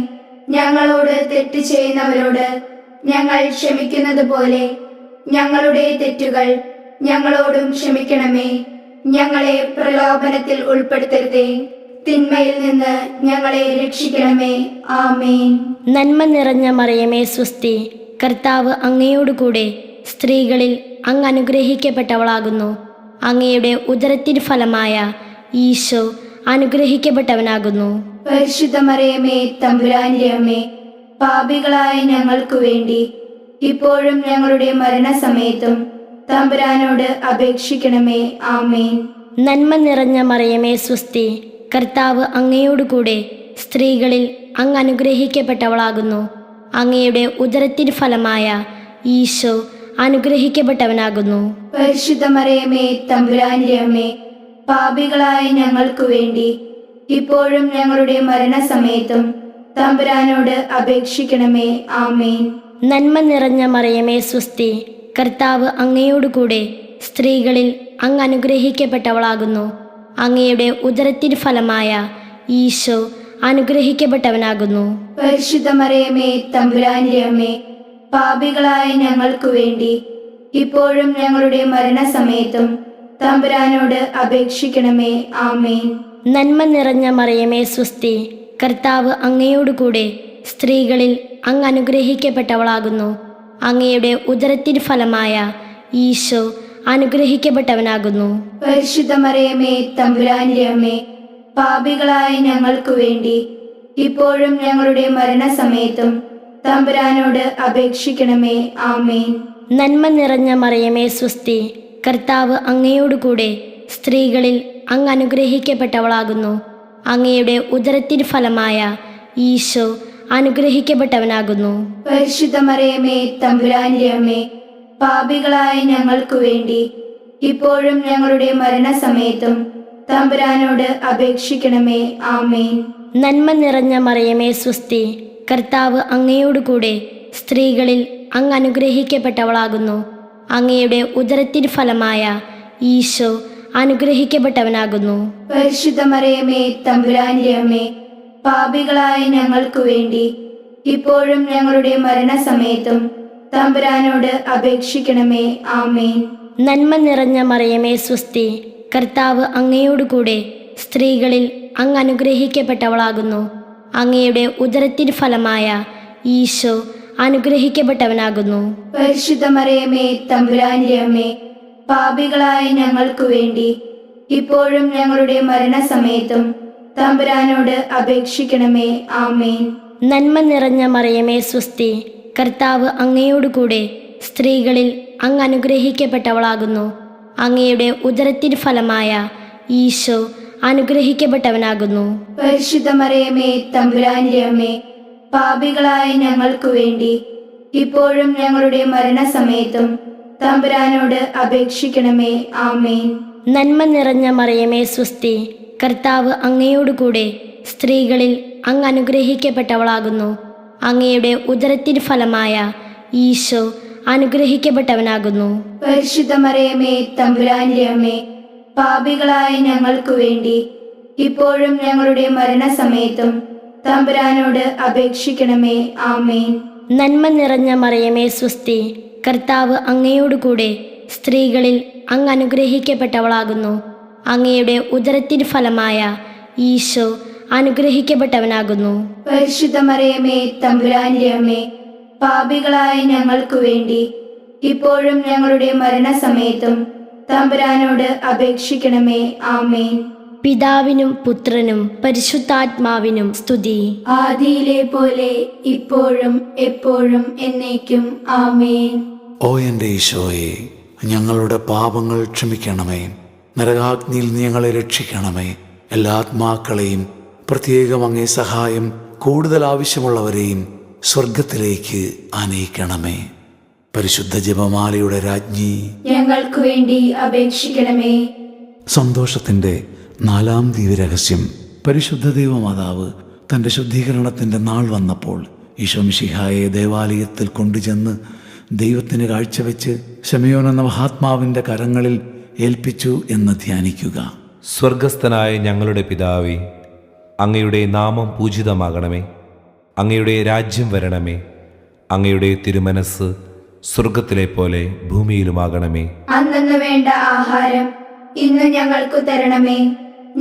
ഞങ്ങളോട് തെറ്റ് ചെയ്യുന്നവരോട് ഞങ്ങൾ ക്ഷമിക്കുന്നത് പോലെ ഞങ്ങളുടെ തെറ്റുകൾ ഞങ്ങളോടും ക്ഷമിക്കണമേ. ഞങ്ങളെ പ്രലോഭനത്തിൽ ഉൾപ്പെടുത്തരുതേ, തിന്മയിൽ നിന്ന് ഞങ്ങളെ രക്ഷിക്കണമേ. ആമേൻ. നന്മ നിറഞ്ഞ മറിയമേ സ്വസ്തി, കർത്താവ് അങ്ങയോടുകൂടെ സ്ത്രീകളിൽ അങ്ങ് അനുഗ്രഹിക്കപ്പെട്ടവളാകുന്നു. അങ്ങയുടെ ഉദരത്തിൻ ഫലമായ ഈശോ അനുഗ്രഹിക്കപ്പെട്ടവനാകുന്നു. പരിശുദ്ധ മറിയമേ തമ്പുരാന്റെ അമ്മേ, പാപികളായ ഞങ്ങൾക്ക് വേണ്ടി ഇപ്പോഴും ഞങ്ങളുടെ മരണസമയത്തും തമ്പുരാനോട് അപേക്ഷിക്കണമേ. ആമേൻ. നന്മ നിറഞ്ഞ മറിയമേ സ്വസ്തി, കർത്താവ് അങ്ങയോടുകൂടെ സ്ത്രീകളിൽ അങ്ങ് അനുഗ്രഹിക്കപ്പെട്ടവളാകുന്നു. അങ്ങയുടെ ഉദരത്തിൻ ഫലമായ ഈശോ അനുഗ്രഹിക്കപ്പെട്ടവനാകുന്നു. പരിശുദ്ധ മറിയമേ തമ്പുരാന്റെ അമ്മേ, പാപികളായ ഞങ്ങൾക്ക് വേണ്ടി ഇപ്പോഴും ഞങ്ങളുടെ മരണസമയത്തും തമ്പുരാനോട് അപേക്ഷിക്കണമേ. ആമേൻ. നന്മ നിറഞ്ഞ മറിയമേ സ്വസ്തി, കർത്താവ് അങ്ങയോടുകൂടെ സ്ത്രീകളിൽ അങ്ങ് അനുഗ്രഹിക്കപ്പെട്ടവളാകുന്നു. അങ്ങയുടെ ഉദരത്തിൻ ഫലമായ ഈശോ അനുഗ്രഹിക്കപ്പെട്ടവനാകുന്നു. പരിശുദ്ധ മറിയമേ തമ്പുരാന്റെ അമ്മേ, പാപികളായ ഞങ്ങൾക്ക് വേണ്ടി ഇപ്പോഴും ഞങ്ങളുടെ മരണസമയത്തും തമ്പുരാനോട് അപേക്ഷിക്കണമേ. ആമേൻ. നന്മ നിറഞ്ഞ മറിയമേ സ്വസ്തി, കർത്താവ് അങ്ങയോടുകൂടെ സ്ത്രീകളിൽ അങ്ങ് അനുഗ്രഹിക്കപ്പെട്ടവളാകുന്നു. അങ്ങയുടെ ഉദരത്തിൻ ഫലമായ ഈശോ അനുഗ്രഹിക്കപ്പെട്ടവനാകുന്നു. പരിശുദ്ധ മറിയമേ തമ്പുരാന്റെ അമ്മേ, പാപികളായ ഞങ്ങൾക്ക് വേണ്ടി ഇപ്പോഴും ഞങ്ങളുടെ മരണസമയത്തും തമ്പുരാനോട് അപേക്ഷിക്കണമേ. ആമേൻ. നന്മ നിറഞ്ഞ മറിയമേ സ്വസ്തി, കർത്താവ് അങ്ങയോടുകൂടെ സ്ത്രീകളിൽ അങ്ങ് അനുഗ്രഹിക്കപ്പെട്ടവളാകുന്നു. അങ്ങയുടെ ഉദരത്തിൻ ഫലമായ ഈശോ അനുഗ്രഹിക്കപ്പെട്ടവനാകുന്നു. പരിശുദ്ധ മറിയമേ തമ്പുരാന്റെ അമ്മേ, പാപികളായ ഞങ്ങൾക്ക് വേണ്ടി ഇപ്പോഴും ഞങ്ങളുടെ മരണസമയത്തും തമ്പുരാനോട് അപേക്ഷിക്കണമേ. ആമേൻ. നന്മ നിറഞ്ഞ മറിയമേ സ്വസ്തി, കർത്താവ് അങ്ങയോടുകൂടെ സ്ത്രീകളിൽ അങ്ങ് അനുഗ്രഹിക്കപ്പെട്ടവളാകുന്നു. അങ്ങയുടെ ഉദരത്തിൻ ഫലമായ ഈശോ അനുഗ്രഹിക്കപ്പെട്ടവനാകുന്നു. പരിശുദ്ധ മറിയമേ തമ്പുരാന്റെ അമ്മേ, പാപികളായ ഞങ്ങൾക്ക് വേണ്ടി ഇപ്പോഴും ഞങ്ങളുടെ മരണസമയത്തും തമ്പുരാനോട് അപേക്ഷിക്കണമേ. ആമേൻ. നന്മ നിറഞ്ഞ മറിയമേ സ്വസ്തി, കർത്താവ് അങ്ങയോടുകൂടെ സ്ത്രീകളിൽ അങ്ങ് അനുഗ്രഹിക്കപ്പെട്ടവളാകുന്നു. അങ്ങയുടെ ഉദരത്തിൻ ഫലമായ ഈശോ അനുഗ്രഹിക്കപ്പെട്ടവനാകുന്നു. പരിശുദ്ധ മറിയമേ തമ്പുരാന്റെ അമ്മേ, പാപികളായ ഞങ്ങൾക്ക് വേണ്ടി ഇപ്പോഴും ഞങ്ങളുടെ മരണസമയത്തും തമ്പുരാനോട് അപേക്ഷിക്കണമേ. ആമേൻ. നന്മ നിറഞ്ഞ മറിയമേ സ്വസ്തി, കർത്താവ് അങ്ങയോടുകൂടെ സ്ത്രീകളിൽ അങ്ങ് അനുഗ്രഹിക്കപ്പെട്ടവളാകുന്നു. അങ്ങയുടെ ഉദരത്തിൻ ഫലമായ ഈശോ അനുഗ്രഹിക്കപ്പെട്ടവനാകുന്നു. പരിശുദ്ധ മറിയമേ തമ്പുരാന്റെ അമ്മേ, പാപികളായ ഞങ്ങൾക്ക് വേണ്ടി ഇപ്പോഴും ഞങ്ങളുടെ മരണസമയത്തും തമ്പുരാനോട് അപേക്ഷിക്കണമേ. ആമേൻ. നന്മ നിറഞ്ഞ മറിയമേ സ്വസ്തി, കർത്താവ് അങ്ങയോടുകൂടെ സ്ത്രീകളിൽ അങ്ങ് അനുഗ്രഹിക്കപ്പെട്ടവളാകുന്നു. അങ്ങയുടെ ഉദരത്തിൻ ഫലമായ ഈശോ അനുഗ്രഹിക്കപ്പെട്ടവനാകുന്നു. പരിശുദ്ധ മറിയമേ തമ്പുരാന്റെ അമ്മേ, പാപികളായ ഞങ്ങൾക്ക് വേണ്ടി ഇപ്പോഴും ഞങ്ങളുടെ മരണസമയത്തും തമ്പുരാനോട് അപേക്ഷിക്കണമേ. ആമേൻ. നന്മ നിറഞ്ഞ മറിയമേ സ്വസ്തി, കർത്താവ് അങ്ങയോടുകൂടെ സ്ത്രീകളിൽ അങ്ങ് അനുഗ്രഹിക്കപ്പെട്ടവളാകുന്നു. അങ്ങയുടെ ഉദരത്തിൻ ഫലമായ ഈശോ അനുഗ്രഹിക്കപ്പെട്ടവനാകുന്നു. പരിശുദ്ധ മറിയമേ തമ്പുരാന്റെ അമ്മേ, പാപികളായ ഞങ്ങൾക്ക് വേണ്ടി ഇപ്പോഴും ഞങ്ങളുടെ മരണസമയത്തും തമ്പുരാനോട് അപേക്ഷിക്കണമേ. ആമേൻ. പിതാവിനും പുത്രനും പരിശുദ്ധാത്മാവിനും സ്തുതി. ആദിയിലെ പോലെ ഇപ്പോഴും എപ്പോഴും എന്നേക്കും. ആമേൻ. ഓ എൻ്റെ ഈശോയെ, ഞങ്ങളുടെ പാപങ്ങൾ ക്ഷമിക്കണമേ. നരകാഗ്നിയിൽ നീ ഞങ്ങളെ രക്ഷിക്കണമേ. എല്ലാ ആത്മാക്കളെയും, പ്രത്യേകം അങ്ങേ സഹായം കൂടുതൽ ആവശ്യമുള്ളവരെയും സ്വർഗത്തിലേക്ക് ആനയിക്കണമേ. പരിശുദ്ധ ജപമാലയുടെ രാജ്ഞി, ഞങ്ങൾക്ക് വേണ്ടി അപേക്ഷിക്കണമേ. സന്തോഷത്തിൻ്റെ 4-ാം ദിവ്യരഹസ്യം. പരിശുദ്ധ ദൈവമാതാവ് തൻ്റെ ശുദ്ധീകരണത്തിൻ്റെ നാൾ വന്നപ്പോൾ ഈശോ മിശിഹായെ ദേവാലയത്തിൽ കൊണ്ടുചെന്ന് ദൈവത്തിന് കാഴ്ചവെച്ച് ശമയോൻ എന്ന മഹാത്മാവിൻ്റെ കരങ്ങളിൽ ഏൽപ്പിച്ചു എന്ന് ധ്യാനിക്കുക. സ്വർഗസ്ഥനായ ഞങ്ങളുടെ പിതാവേ, അങ്ങയുടെ നാമം പൂജിതമാകണമേ. അങ്ങയുടെ രാജ്യം വരണമേ. അങ്ങയുടെ തിരുമനസ് സ്വർഗത്തിലെ പോലെ ഭൂമിയിലുമാകണമേ. അന്നന്ന് വേണ്ട ആഹാരം ഇന്ന് ഞങ്ങൾക്ക് തരണമേ.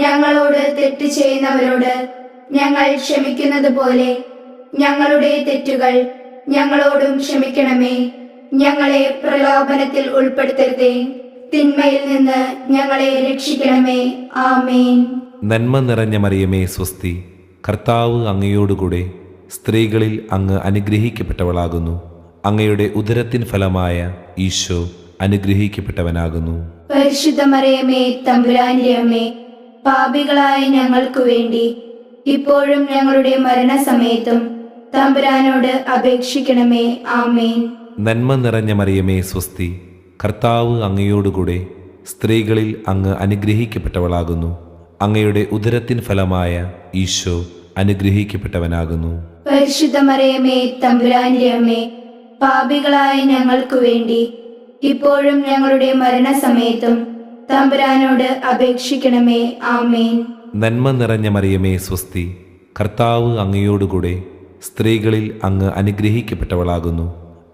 ഞങ്ങളോട് തെറ്റ് ചെയ്യുന്നവരോട് ഞങ്ങൾ ക്ഷമിക്കുന്നത് പോലെ ഞങ്ങളുടെ തെറ്റുകൾ ഞങ്ങളോടും ക്ഷമിക്കണമേ. ഞങ്ങളെ പ്രലോഭനത്തിൽ ഉൾപ്പെടുത്തരുതേ, തിന്മയിൽ നിന്ന് ഞങ്ങളെ രക്ഷിക്കണമേ. ആമേൻ. നന്മ നിറഞ്ഞ മറിയമേ സ്വസ്തി, കർത്താവ് അങ്ങയോടുകൂടെ സ്ത്രീകളിൽ അങ്ങ് അനുഗ്രഹിക്കപ്പെട്ടവളാകുന്നു. അങ്ങയുടെ ഉദരത്തിൻ ഫലമായ ഈശോ അനുഗ്രഹിക്കപ്പെട്ടവനാകുന്നു. പരിശുദ്ധ മറിയമേ തമ്പുരാന്റെ അമ്മേ, പാപികളായ ഞങ്ങൾക്ക് വേണ്ടി ഇപ്പോഴും ഞങ്ങളുടെ മരണസമയത്തും തമ്പുരാനോട് അപേക്ഷിക്കണമേ. ആമേൻ. നന്മ നിറഞ്ഞ മറിയമേ സ്വസ്തി, കർത്താവ് അങ്ങയോടുകൂടെ സ്ത്രീകളിൽ അങ്ങ് അനുഗ്രഹിക്കപ്പെട്ടവളാകുന്നു. അങ്ങയുടെ ഉദരത്തിൻ ഫലമായ ഈശോ അനുഗ്രഹിക്കപ്പെട്ടവനാകുന്നു. പരിശുദ്ധ മറിയമേ തമ്പുരാന്റെ അമ്മേ, പാപികളായ ഞങ്ങൾക്ക് വേണ്ടി ഇപ്പോഴും ഞങ്ങളുടെ മരണസമയത്തും തമ്പുരാനോട് അപേക്ഷിക്കണമേ. ആമേൻ. നന്മ നിറഞ്ഞ മറിയമേ സ്വസ്തി, കർത്താവ് അങ്ങയോടുകൂടെ സ്ത്രീകളിൽ അങ്ങ് അനുഗ്രഹിക്കപ്പെട്ടവളാകുന്നു.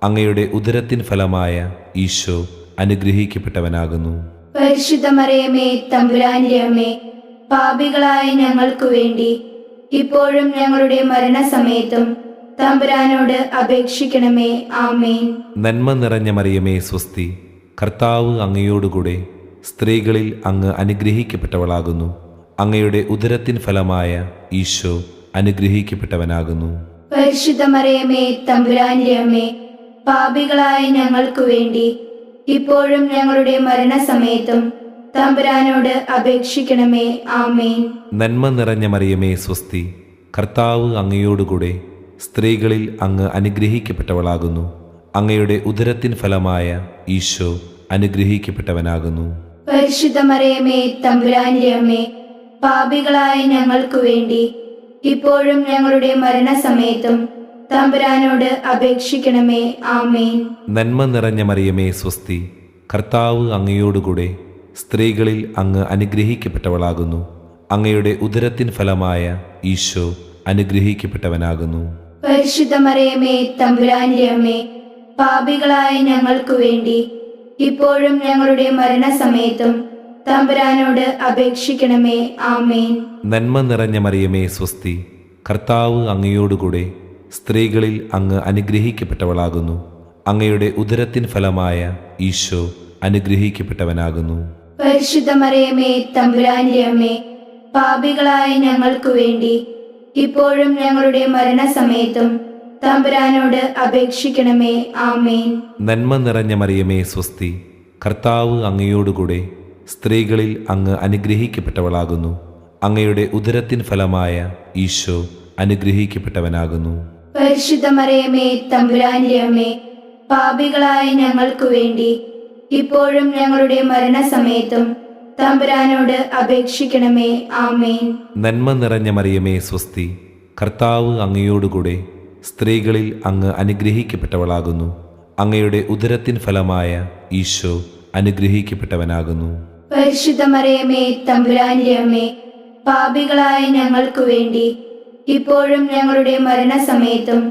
അങ്ങയുടെ ഉദരത്തിൻ ഫലമായ ഈശോ അനുഗ്രഹിക്കപ്പെട്ടവനാകുന്നു. പരിശുദ്ധ മറിയമേ തമ്പുരാന്റെ അമ്മേ, പാപികളായ ഞങ്ങൾക്ക് വേണ്ടി ഇപ്പോഴും ഞങ്ങളുടെ മരണസമയത്തും തമ്പുരാനോട് അപേക്ഷിക്കണമേ. ആമേൻ. നന്മ നിറഞ്ഞ മറിയമേ സ്വസ്തി, കർത്താവ് അങ്ങയോടുകൂടെ സ്ത്രീകളിൽ അങ്ങ് അനുഗ്രഹിക്കപ്പെട്ടവളാകുന്നു. അങ്ങയുടെ ഉദരത്തിൻ ഫലമായ ഈശോ അനുഗ്രഹിക്കപ്പെട്ടവനാകുന്നു. പരിശുദ്ധ മറിയമേ തമ്പുരാന്റെ അമ്മേ, പാപികളായ ഞങ്ങൾക്ക് വേണ്ടി ഇപ്പോഴും ഞങ്ങളുടെ മരണസമയത്തും തമ്പുരാനോട് അപേക്ഷിക്കണമേ. ആമേൻ. നന്മ നിറഞ്ഞ മറിയമേ സ്വസ്തി, കർത്താവ് അങ്ങയോടുകൂടെ സ്ത്രീകളിൽ അങ്ങ് അനുഗ്രഹിക്കപ്പെട്ടവളാകുന്നു. അങ്ങയുടെ ഉദരത്തിൻ ഫലമായ ഈശോ അനുഗ്രഹിക്കപ്പെട്ടവനാകുന്നു. പരിശുദ്ധ മറിയമേ തമ്പുരാന്റെ അമ്മേ, പാപികളായ ഞങ്ങൾക്ക് വേണ്ടി ഇപ്പോഴും ഞങ്ങളുടെ മരണസമയത്തും തമ്പുരാനോട് അപേക്ഷിക്കണമേ. ആമേൻ. നന്മ നിറഞ്ഞ മറിയമേ സ്വസ്തി, കർത്താവ് അങ്ങയോടുകൂടെ സ്ത്രീകളിൽ അങ്ങ് അനുഗ്രഹിക്കപ്പെട്ടവളാകുന്നു. അങ്ങയുടെ ഉദരത്തിൻ ഫലമായ ഈശോ അനുഗ്രഹിക്കപ്പെട്ടവനാകുന്നു. പരിശുദ്ധ മറിയമേ തമ്പുരാന്റെ അമ്മേ, പാപികളായ ഞങ്ങൾക്ക് വേണ്ടി ഇപ്പോഴും ഞങ്ങളുടെ മരണസമയത്തും തമ്പുരാനോട് അപേക്ഷിക്കണമേ. ആമേൻ. നന്മ നിറഞ്ഞ മറിയമേ സ്വസ്തി, കർത്താവ് അങ്ങയോടുകൂടെ സ്ത്രീകളിൽ അങ്ങ് അനുഗ്രഹിക്കപ്പെട്ടവളാകുന്നു. അങ്ങയുടെ ഉദരത്തിൻ ഫലമായ ഈശോ അനുഗ്രഹിക്കപ്പെട്ടവനാകുന്നു. പരിശുദ്ധ മറിയമേ തമ്പുരാന്റെ അമ്മേ, പാപികളായ ഞങ്ങൾക്ക് വേണ്ടി ഇപ്പോഴും ഞങ്ങളുടെ മരണസമയത്തും തമ്പുരാനോട് അപേക്ഷിക്കണമേ. ആമേൻ. നന്മ നിറഞ്ഞ മറിയമേ സ്വസ്തി, കർത്താവ് അങ്ങയോടുകൂടെ സ്ത്രീകളിൽ അങ്ങ് അനുഗ്രഹിക്കപ്പെട്ടവളാകുന്നു. അങ്ങയുടെ ഉദരത്തിൻ ഫലമായ ഈശോ അനുഗ്രഹിക്കപ്പെട്ടവനാകുന്നു. പരിശുദ്ധ മറിയമേ തമ്പുരാന്റെ അമ്മേ, പാപികളായ ഞങ്ങൾക്ക് വേണ്ടി ഇപ്പോഴും ഞങ്ങളുടെ മരണസമയത്തും തമ്പുരാനോട് അപേക്ഷിക്കണമേ. ആമേൻ. നന്മ നിറഞ്ഞ മറിയമേ സ്വസ്തി, കർത്താവ് അങ്ങയോടുകൂടെ സ്ത്രീകളിൽ അങ്ങ് അനുഗ്രഹിക്കപ്പെട്ടവളാകുന്നു. അങ്ങയുടെ ഉദരത്തിൻ ഫലമായ ഈശോ അനുഗ്രഹിക്കപ്പെട്ടവനാകുന്നു. പരിശുദ്ധ മറിയമേ തമ്പുരാന്റെ അമ്മേ, പാപികളായ ഞങ്ങൾക്ക് വേണ്ടി ഇപ്പോഴും ഞങ്ങളുടെ മരണസമയത്തും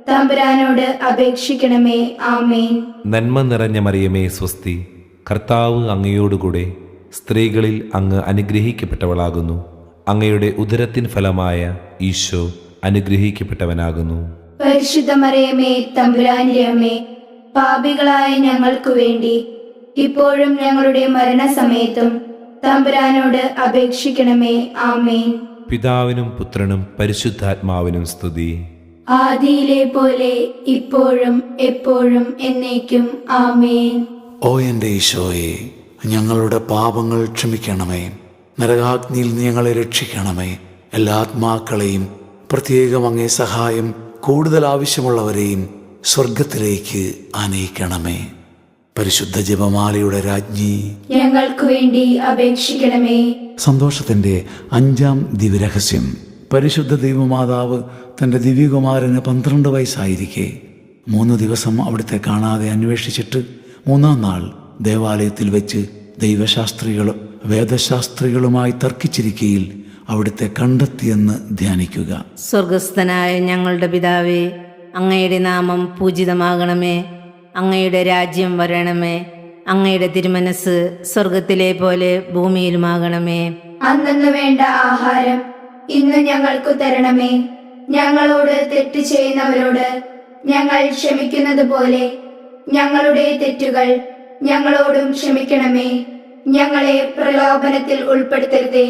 തമ്പുരാനോട് അപേക്ഷിക്കണമേ. ആമേൻ. നന്മ നിറഞ്ഞ മറിയമേ സ്വസ്തി, കർത്താവ് അങ്ങയോടുകൂടെ സ്ത്രീകളിൽ അങ്ങ് അനുഗ്രഹിക്കപ്പെട്ടവളാകുന്നു. അങ്ങയുടെ ഉദരത്തിൻ ഫലമായ ഈശോ അനുഗ്രഹിക്കപ്പെട്ടവനാകുന്നു. പരിശുദ്ധ മറിയമേ തമ്പുരാന്റെ അമ്മേ, പാപികളായ ഞങ്ങൾക്ക് വേണ്ടി ഇപ്പോഴും ഞങ്ങളുടെ മരണസമയത്തും തമ്പുരാനോട് അപേക്ഷിക്കണമേ. ആമേൻ. പിതാവിനും പുത്രനും പരിശുദ്ധാത്മാവിനും സ്തുതി. ആദിയിലെ പോലെ ഇപ്പോഴും എപ്പോഴും എന്നേക്കും. ആമേൻ. ഓ എൻ്റെ ഈശോയെ, ഞങ്ങളുടെ പാപങ്ങൾ ക്ഷമിക്കണമേ. നരകാഗ്നിയിൽ നീ ഞങ്ങളെ രക്ഷിക്കണമേ. എല്ലാ ആത്മാക്കളെയും, പ്രത്യേകം അങ്ങേ സഹായം കൂടുതൽ ആവശ്യമുള്ളവരെയും സ്വർഗത്തിലേക്ക് ആനയിക്കണമേ. പരിശുദ്ധ ജപമാലയുടെ രാജ്ഞി, ഞങ്ങൾക്ക് വേണ്ടി അപേക്ഷിക്കണമേ. സന്തോഷത്തിൻ്റെ 5-ാം ദിവ്യരഹസ്യം. പരിശുദ്ധ ദൈവമാതാവ് തൻ്റെ ദിവ്യകുമാരന് 12 വയസ്സായിരിക്കെ 3 ദിവസം അവിടുത്തെ കാണാതെ അന്വേഷിച്ചിട്ട് 3-ാം നാൾ ദേവാലയത്തിൽ വെച്ച് ദൈവശാസ്ത്രികളും വേദശാസ്ത്രികളുമായി തർക്കിച്ചിരിക്കയിൽ അവിടുത്തെ കണ്ടെത്തിയെന്ന് ധ്യാനിക്കുക. സ്വർഗസ്ഥനായ ഞങ്ങളുടെ പിതാവേ, അങ്ങയുടെ നാമം പൂജിതമാകണമേ. അങ്ങയുടെ രാജ്യം വരണമേ. അങ്ങയുടെ തിരുമനസ് സ്വർഗത്തിലെ പോലെ ഭൂമിയിലുമാകണമേ. അന്നു വേണ്ട ആഹാരം ഇന്ന് ഞങ്ങൾക്കു തരണമേ. ഞങ്ങളോട് തെറ്റ് ചെയ്യുന്നവരോട് ഞങ്ങൾ ക്ഷമിക്കുന്നത് പോലെ ഞങ്ങളുടെ തെറ്റുകൾ ഞങ്ങളോടും ക്ഷമിക്കണമേ. ഞങ്ങളെ പ്രലോഭനത്തിൽ ഉൾപ്പെടുത്തരുതേ,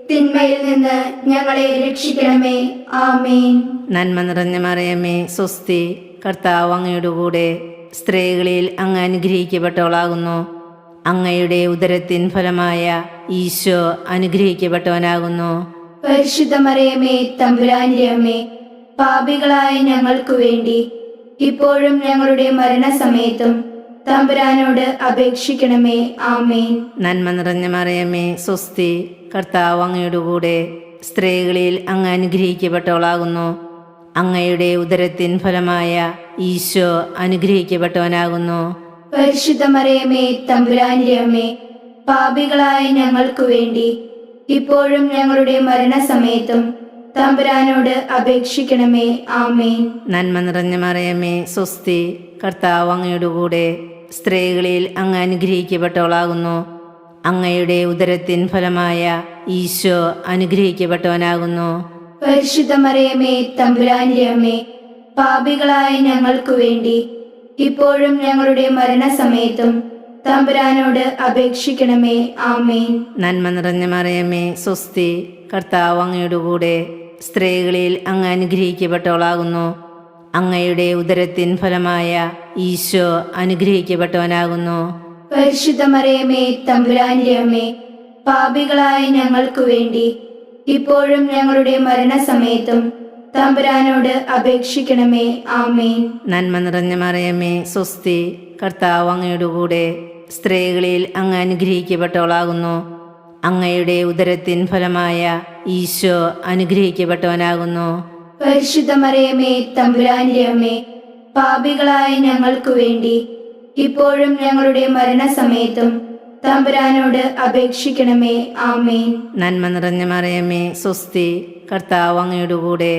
തിന്മയിൽ നിന്ന് ഞങ്ങളെ രക്ഷിക്കണമേ. ആമേൻ. നന്മ നിറഞ്ഞ മറിയമേ, സ്വസ്തി. കർത്താവ് അങ്ങയുടെ കൂടെ, സ്ത്രീകളിൽ അങ്ങ് അനുഗ്രഹിക്കപ്പെട്ടവളാകുന്നു. അങ്ങയുടെ ഉദരത്തിൻ ഫലമായ ഈശോ അനുഗ്രഹിക്കപ്പെട്ടവനാകുന്നു. പരിശുദ്ധ മറിയമേ, തമ്പുരാന്റെ അമ്മേ, പാപികളായ ഞങ്ങൾക്കു വേണ്ടി ഇപ്പോഴും ഞങ്ങളുടെ മരണസമയത്തും തമ്പുരാനോട് അപേക്ഷിക്കണമേ. ആമേൻ. നന്മ നിറഞ്ഞ മറിയമേ, സ്വസ്തി. കർത്താവ് അങ്ങയുടെ കൂടെ, സ്ത്രീകളിൽ അങ്ങ് അനുഗ്രഹിക്കപ്പെട്ടവളാകുന്നു. അങ്ങയുടെ ഉദരത്തിൻ ഫലമായ ഈശോ അനുഗ്രഹിക്കപ്പെട്ടവനാകുന്നു. പരിശുദ്ധ മറിയമേ, തമ്പുരാന്റെ അമ്മേ, പാപികളായ ഞങ്ങൾക്കു വേണ്ടി ഇപ്പോഴും ഞങ്ങളുടെ മരണസമയത്തും തമ്പുരാനോട് അപേക്ഷിക്കണമേ. ആമേൻ. നന്മ നിറഞ്ഞ മറിയമേ, സ്വസ്തി. കർത്താവ് അങ്ങയുടെ കൂടെ, സ്ത്രീകളിൽ അങ്ങ് അനുഗ്രഹിക്കപ്പെട്ടവളാകുന്നു. അങ്ങയുടെ ഉദരത്തിൻ ഫലമായ ഈശോ അനുഗ്രഹിക്കപ്പെട്ടവനാകുന്നു. പരിശുദ്ധ മറിയമേ, തമ്പുരാന്റെ അമ്മേ, പാപികളായ ഞങ്ങൾക്കു വേണ്ടി ഇപ്പോഴും ഞങ്ങളുടെ മരണസമയത്തും തമ്പുരാനോട് അപേക്ഷിക്കണമേ. ആമേൻ. നന്മ നിറഞ്ഞ മറിയമേ, സ്വസ്തി. കർത്താവ് അങ്ങയുടെ കൂടെ, സ്ത്രീകളിൽ അങ്ങ് അനുഗ്രഹിക്കപ്പെട്ടവളാകുന്നു. അങ്ങയുടെ ഉദരത്തിൻ ഫലമായ ഈശോ അനുഗ്രഹിക്കപ്പെട്ടവനാകുന്നു. പരിശുദ്ധ മറിയമേ, തമ്പുരാന്റെ അമ്മേ, പാപികളായ ഞങ്ങൾക്കു വേണ്ടി ഇപ്പോഴും ഞങ്ങളുടെ മരണസമയത്തും തമ്പുരാനോട് അപേക്ഷിക്കണമേ. ആമേൻ. നന്മ നിറഞ്ഞ മറിയമേ, സ്വസ്തി. കർത്താവ് അങ്ങയുടെ കൂടെ, സ്ത്രീകളിൽ അങ്ങ് അനുഗ്രഹിക്കപ്പെട്ടവളാകുന്നു. അങ്ങയുടെ ഉദരത്തിൻ ഫലമായ ഈശോ അനുഗ്രഹിക്കപ്പെട്ടവനാകുന്നു. പരിശുദ്ധ മറിയമേ, തമ്പുരാന്റെ അമ്മേ, പാപികളായ ഞങ്ങൾക്കു വേണ്ടി ഇപ്പോഴും ഞങ്ങളുടെ മരണസമയത്തും തമ്പുരാനോട് അപേക്ഷിക്കണമേ. ആമേൻ. നന്മ നിറഞ്ഞ മറിയമേ, സ്വസ്തി. കർത്താവ് അങ്ങയുടെ കൂടെ,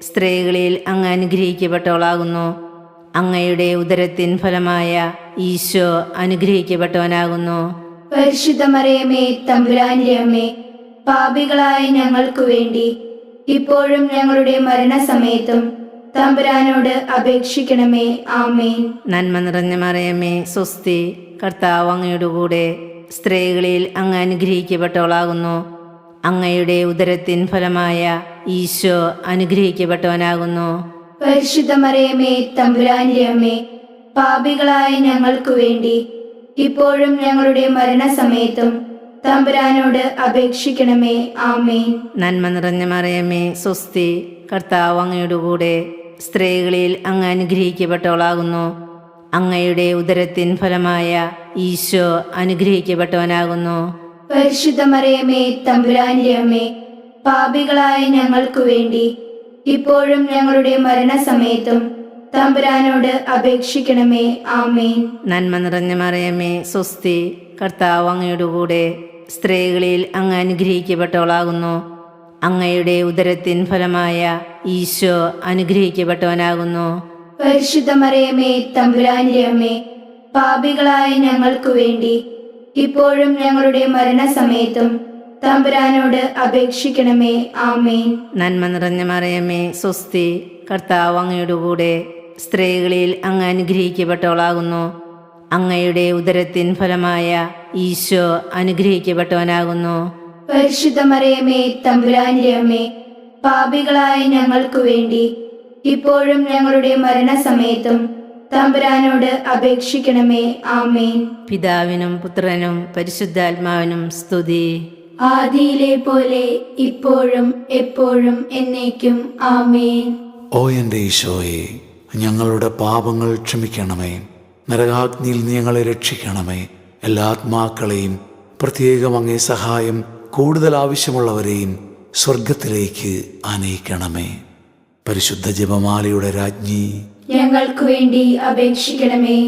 സ്ത്രീകളിൽ അങ്ങ് അനുഗ്രഹിക്കപ്പെട്ടവളാകുന്നു. അങ്ങയുടെ ഉദരത്തിൻ ഫലമായ ഈശോ അനുഗ്രഹിക്കപ്പെട്ടവനാകുന്നു. പരിശുദ്ധ മറിയമേ, തമ്പുരാന്റെ അമ്മേ, പാപികളായ ഞങ്ങൾക്കു വേണ്ടി ഇപ്പോഴും ഞങ്ങളുടെ മരണസമയത്തും തമ്പുരാനോട് അപേക്ഷിക്കണമേ. ആമേൻ. നന്മ നിറഞ്ഞ മറിയമേ, സ്വസ്തി. കർത്താവ് അങ്ങയുടെ കൂടെ, സ്ത്രീകളിൽ അങ്ങ് അനുഗ്രഹിക്കപ്പെട്ടവളാകുന്നു. അങ്ങയുടെ ഉദരത്തിൻ ഫലമായ ഈശോ അനുഗ്രഹിക്കപ്പെട്ടവനാകുന്നു. പരിശുദ്ധ മറിയമേ, തമ്പുരാന്റെ അമ്മേ, പാപികളായ ഞങ്ങൾക്കു വേണ്ടി ഇപ്പോഴും ഞങ്ങളുടെ മരണസമയത്തും തമ്പുരാനോട് അപേക്ഷിക്കണമേ. ആമേൻ. നന്മ നിറഞ്ഞ മറിയമേ, സ്വസ്തി. കർത്താവ് അങ്ങയുടെ കൂടെ, സ്ത്രീകളിൽ അങ്ങ് അനുഗ്രഹിക്കപ്പെട്ടവളാകുന്നു. അങ്ങയുടെ ഉദരത്തിൻ ഫലമായ ഈശോ അനുഗ്രഹിക്കപ്പെട്ടവനാകുന്നു. പരിശുദ്ധ മറിയമേ, തമ്പുരാന്റെ അമ്മേ, പാപികളായ ഞങ്ങൾക്കു വേണ്ടി ഇപ്പോഴും ഞങ്ങളുടെ മരണസമയത്തും തമ്പുരാനോട് അപേക്ഷിക്കണമേ. ആമേൻ. നന്മ നിറഞ്ഞ മറിയമേ, സ്വസ്തി. കർത്താവ് അങ്ങയുടെ കൂടെ, സ്ത്രീകളിൽ അങ്ങ് അനുഗ്രഹിക്കപ്പെട്ടവളാകുന്നു. അങ്ങയുടെ ഉദരത്തിൻ ഫലമായ ഈശോ അനുഗ്രഹിക്കപ്പെട്ടവനാകുന്നു. പരിശുദ്ധ മറിയമേ, തമ്പുരാന്റെ അമ്മേ, പാപികളായ ഞങ്ങൾക്കു വേണ്ടി ഇപ്പോഴും ഞങ്ങളുടെ മരണസമയത്തും തമ്പുരാനോട് അപേക്ഷിക്കണമേ. ആമേൻ. നന്മ നിറഞ്ഞ മറിയമേ, സ്വസ്തി. കർത്താവ് അങ്ങയുടെ കൂടെ, സ്ത്രീകളിൽ അങ്ങ് അനുഗ്രഹിക്കപ്പെട്ടവളാകുന്നു. അങ്ങയുടെ ഉദരത്തിൻ ഫലമായ ഈശോ അനുഗ്രഹിക്കപ്പെട്ടവനാകുന്നു. പരിശുദ്ധ മറിയമേ, തമ്പുരാന്റെ അമ്മേ, പാപികളായ ഞങ്ങൾക്കു വേണ്ടി ഇപ്പോഴും ഞങ്ങളുടെ മരണസമയത്തും തമ്പുരാനോട് അപേക്ഷിക്കണമേ. ആമേൻ. പിതാവിനും പുത്രനും പരിശുദ്ധാത്മാവിനും സ്തുതി. ആദിയിലെ പോലെ ഇപ്പോഴും എപ്പോഴും എന്നേക്കും. ആമേൻ. ഓ എൻ്റെ ഈശോയെ, ഞങ്ങളുടെ പാപങ്ങൾ ക്ഷമിക്കണമേ. നരകാഗ്നിയിൽ നീ ഞങ്ങളെ രക്ഷിക്കണമേ. എല്ലാ ആത്മാക്കളെയും, പ്രത്യേകം അങ്ങേ സഹായം കൂടുതൽ ആവശ്യമുള്ളവരെയും സ്വർഗത്തിലേക്ക് ആനയിക്കണമേ. പരിശുദ്ധ ജപമാലയുടെ രാജ്ഞി, ഞങ്ങൾക്കു വേണ്ടി അപേക്ഷിക്കണമേ.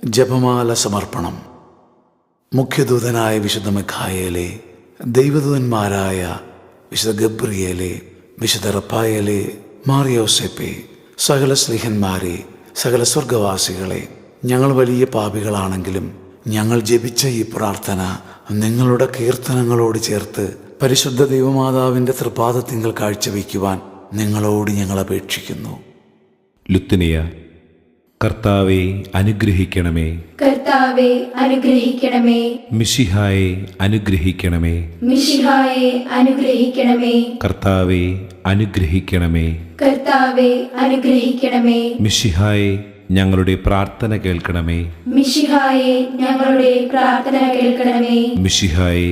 ജപമാല സമർപ്പണം. മുഖ്യദൂതനായ വിശുദ്ധ മിഖായേലേ, ദൈവദൂതന്മാരായ വിശുദ്ധ ഗബ്രിയേലേ, വിശുദ്ധ റഫായേലേ, മാർ യോസേപ്പേ, സകല സ്ലീഹന്മാരെ, സകല സ്വർഗവാസികളെ, ഞങ്ങൾ വലിയ പാപികളാണെങ്കിലും ഞങ്ങൾ ജപിച്ച ഈ പ്രാർത്ഥന നിങ്ങളുടെ കീർത്തനങ്ങളോട് ചേർത്ത് പരിശുദ്ധ ദൈവമാതാവിൻ്റെ തൃപാദത്തിങ്കൽ കാഴ്ചവെക്കുവാൻ നിങ്ങളോട് ഞങ്ങൾ അപേക്ഷിക്കുന്നു. ലുത്തിനിയ. കർത്താവെ അനുഗ്രഹിക്കണമേ. കർത്താവെ അനുഗ്രഹിക്കണമേ. മിശിഹായെ അനുഗ്രഹിക്കണമേ. മിശിഹായെ അനുഗ്രഹിക്കണമേ. കർത്താവെ അനുഗ്രഹിക്കണമേ. കർത്താവെ അനുഗ്രഹിക്കണമേ. മിശിഹായെ ഞങ്ങളുടെ പ്രാർത്ഥന കേൾക്കണമേ. മിശിഹായെ ഞങ്ങളുടെ പ്രാർത്ഥന കേൾക്കണമേ. മിശിഹായെ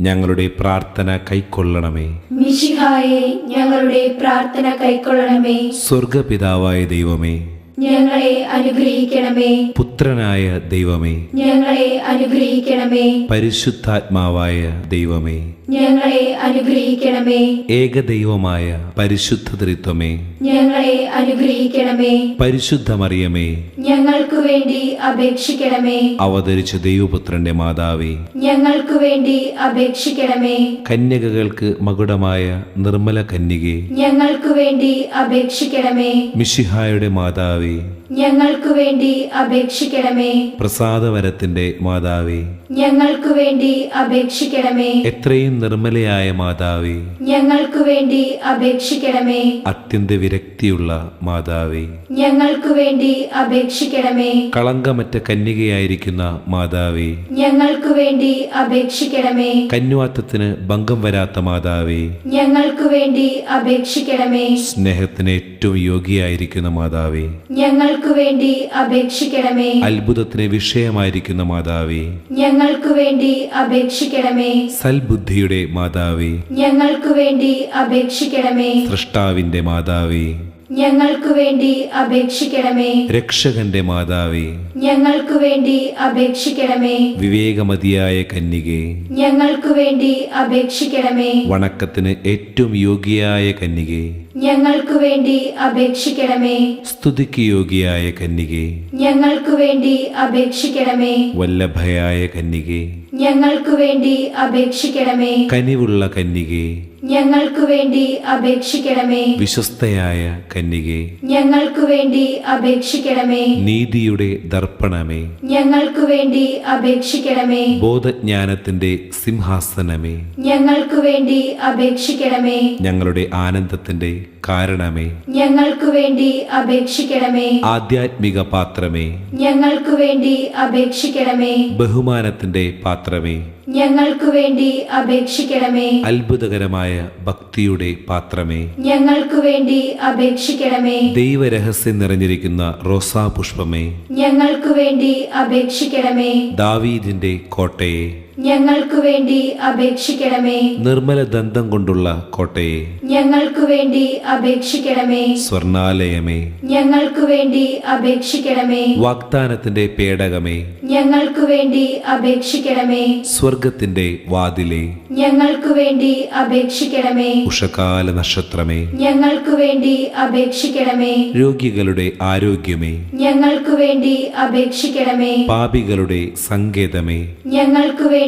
ഞങ്ങളുടെ പ്രാർത്ഥന കൈക്കൊള്ളണമേ. മിശിഹായെ ഞങ്ങളുടെ പ്രാർത്ഥന കൈക്കൊള്ളണമേ. സ്വർഗപിതാവായ ദൈവമേ, ഞങ്ങളെ അനുഗ്രഹിക്കണമേ. പുത്രനായ ദൈവമേ, ഞങ്ങളെ അനുഗ്രഹിക്കണമേ. പരിശുദ്ധാത്മാവായ ദൈവമേ, ഞങ്ങളെ അനുഗ്രഹിക്കണമേ. ഏകദൈവമായ പരിശുദ്ധ ത്രിത്വമേ, ഞങ്ങളെ അനുഗ്രഹിക്കണമേ. പരിശുദ്ധ മറിയമേ, ഞങ്ങൾക്കു വേണ്ടി അപേക്ഷിക്കണമേ. അവതരിച്ച ദൈവപുത്രന്റെ മാതാവേ, ഞങ്ങൾക്കു വേണ്ടി അപേക്ഷിക്കണമേ. കന്യകകൾക്ക് മകുടമായ നിർമ്മല കന്യകേ, ഞങ്ങൾക്കു വേണ്ടി അപേക്ഷിക്കണമേ. മിശിഹായുടെ മാതാവേ, ഞങ്ങൾക്കു വേണ്ടി അപേക്ഷിക്കണമേ. പ്രസാദവരത്തിന്റെ മാതാവേ, ഞങ്ങൾക്കു വേണ്ടി അപേക്ഷിക്കണമേ. എത്രയും നിർമ്മലയായ മാതാവേ, ഞങ്ങൾക്കു വേണ്ടി അപേക്ഷിക്കണമേ. അത്യന്ത വിരക്തിയുള്ള മാതാവേ, ഞങ്ങൾക്കു വേണ്ടി അപേക്ഷിക്കണമേ. കളങ്കമറ്റ കന്യകയായിരിക്കുന്ന മാതാവേ, ഞങ്ങൾക്കു വേണ്ടി അപേക്ഷിക്കണമേ. കന്യാത്വത്തിന് ഭംഗം വരാത്ത മാതാവേ, ഞങ്ങൾക്കു വേണ്ടി അപേക്ഷിക്കണമേ. സ്നേഹത്തിന് ഏറ്റവും യോഗ്യയായിരിക്കുന്ന മാതാവേ, ഞങ്ങൾക്കു വേണ്ടി അപേക്ഷിക്കണമേ. അത്ഭുതത്തിന് വിഷയമായിരിക്കുന്ന മാതാവേ, ഞങ്ങൾക്കു വേണ്ടി അപേക്ഷിക്കണമേ. സൽബുദ്ധിയുടെ മാതാവേ, ഞങ്ങൾക്കു വേണ്ടി അപേക്ഷിക്കണമേ. സൃഷ്ടാവിന്റെ മാതാവേ, ഞങ്ങൾക്കു വേണ്ടി അപേക്ഷിക്കണമേ. രക്ഷകന്റെ മാതാവേ, ഞങ്ങൾക്കു വേണ്ടി അപേക്ഷിക്കണമേ. വിവേകമതിയായ കന്യകേ, ഞങ്ങൾക്കു വേണ്ടി അപേക്ഷിക്കണമേ. വണക്കത്തിന് ഏറ്റവും യോഗ്യയായ കന്യകേ, ഞങ്ങൾക്കു വേണ്ടി അപേക്ഷിക്കണമേ. സ്തുതിക്ക് യോഗ്യയായ കന്യകേ, ഞങ്ങൾക്കു വേണ്ടി അപേക്ഷിക്കണമേ. വല്ലഭയായ കന്യകേ, ഞങ്ങൾക്കു വേണ്ടി അപേക്ഷിക്കണമേ. കനിവുള്ള കന്യകേ, ഞങ്ങൾക്കു വേണ്ടി അപേക്ഷിക്കണമേ. വിശ്വസ്തയായ കന്യകേ, ഞങ്ങൾക്കു വേണ്ടി അപേക്ഷിക്കണമേ. നീതിയുടെ ദർപ്പണമേ, ഞങ്ങൾക്കു വേണ്ടി അപേക്ഷിക്കണമേ. ബോധജ്ഞാനത്തിന്റെ സിംഹാസനമേ, ഞങ്ങൾക്കു വേണ്ടി അപേക്ഷിക്കണമേ. ഞങ്ങളുടെ ആനന്ദത്തിന്റെ കാരണമേ, ഞങ്ങൾക്കു വേണ്ടി അപേക്ഷിക്കണമേ. ആധ്യാത്മിക പാത്രമേ, ഞങ്ങൾക്കു വേണ്ടി അപേക്ഷിക്കണമേ. ബഹുമാനത്തിന്റെ പാത്രമേ, ഞങ്ങൾക്കു വേണ്ടി അപേക്ഷിക്കണമേ. അത്ഭുതകരമായ ഭക്തിയുടെ പാത്രമേ, ഞങ്ങൾക്കു വേണ്ടി അപേക്ഷിക്കണമേ. ദൈവരഹസ്യം നിറഞ്ഞിരിക്കുന്ന റോസാപുഷ്പമേ, ഞങ്ങൾക്കു വേണ്ടി അപേക്ഷിക്കണമേ. ദാവീദിന്റെ കോട്ടയെ, ഞങ്ങൾക്കു വേണ്ടി അപേക്ഷിക്കണമേ. നിർമ്മല ദന്തം കൊണ്ടുള്ള കോട്ടയെ, ഞങ്ങൾക്കു വേണ്ടി അപേക്ഷിക്കണമേ. സ്വർണാലയമേ, ഞങ്ങൾക്കു വേണ്ടി അപേക്ഷിക്കണമേ. വാഗ്ദാനത്തിന്റെ പേടകമേ, ഞങ്ങൾക്കു വേണ്ടി അപേക്ഷിക്കണമേ. സ്വർഗത്തിന്റെ വാതിലേ, ഞങ്ങൾക്കു വേണ്ടി അപേക്ഷിക്കണമേ. ഉഷകാല നക്ഷത്രമേ, ഞങ്ങൾക്കു വേണ്ടി അപേക്ഷിക്കണമേ. രോഗികളുടെ ആരോഗ്യമേ, ഞങ്ങൾക്കു വേണ്ടി അപേക്ഷിക്കണമേ. പാപികളുടെ സങ്കേതമേ, ഞങ്ങൾക്കു വേണ്ടി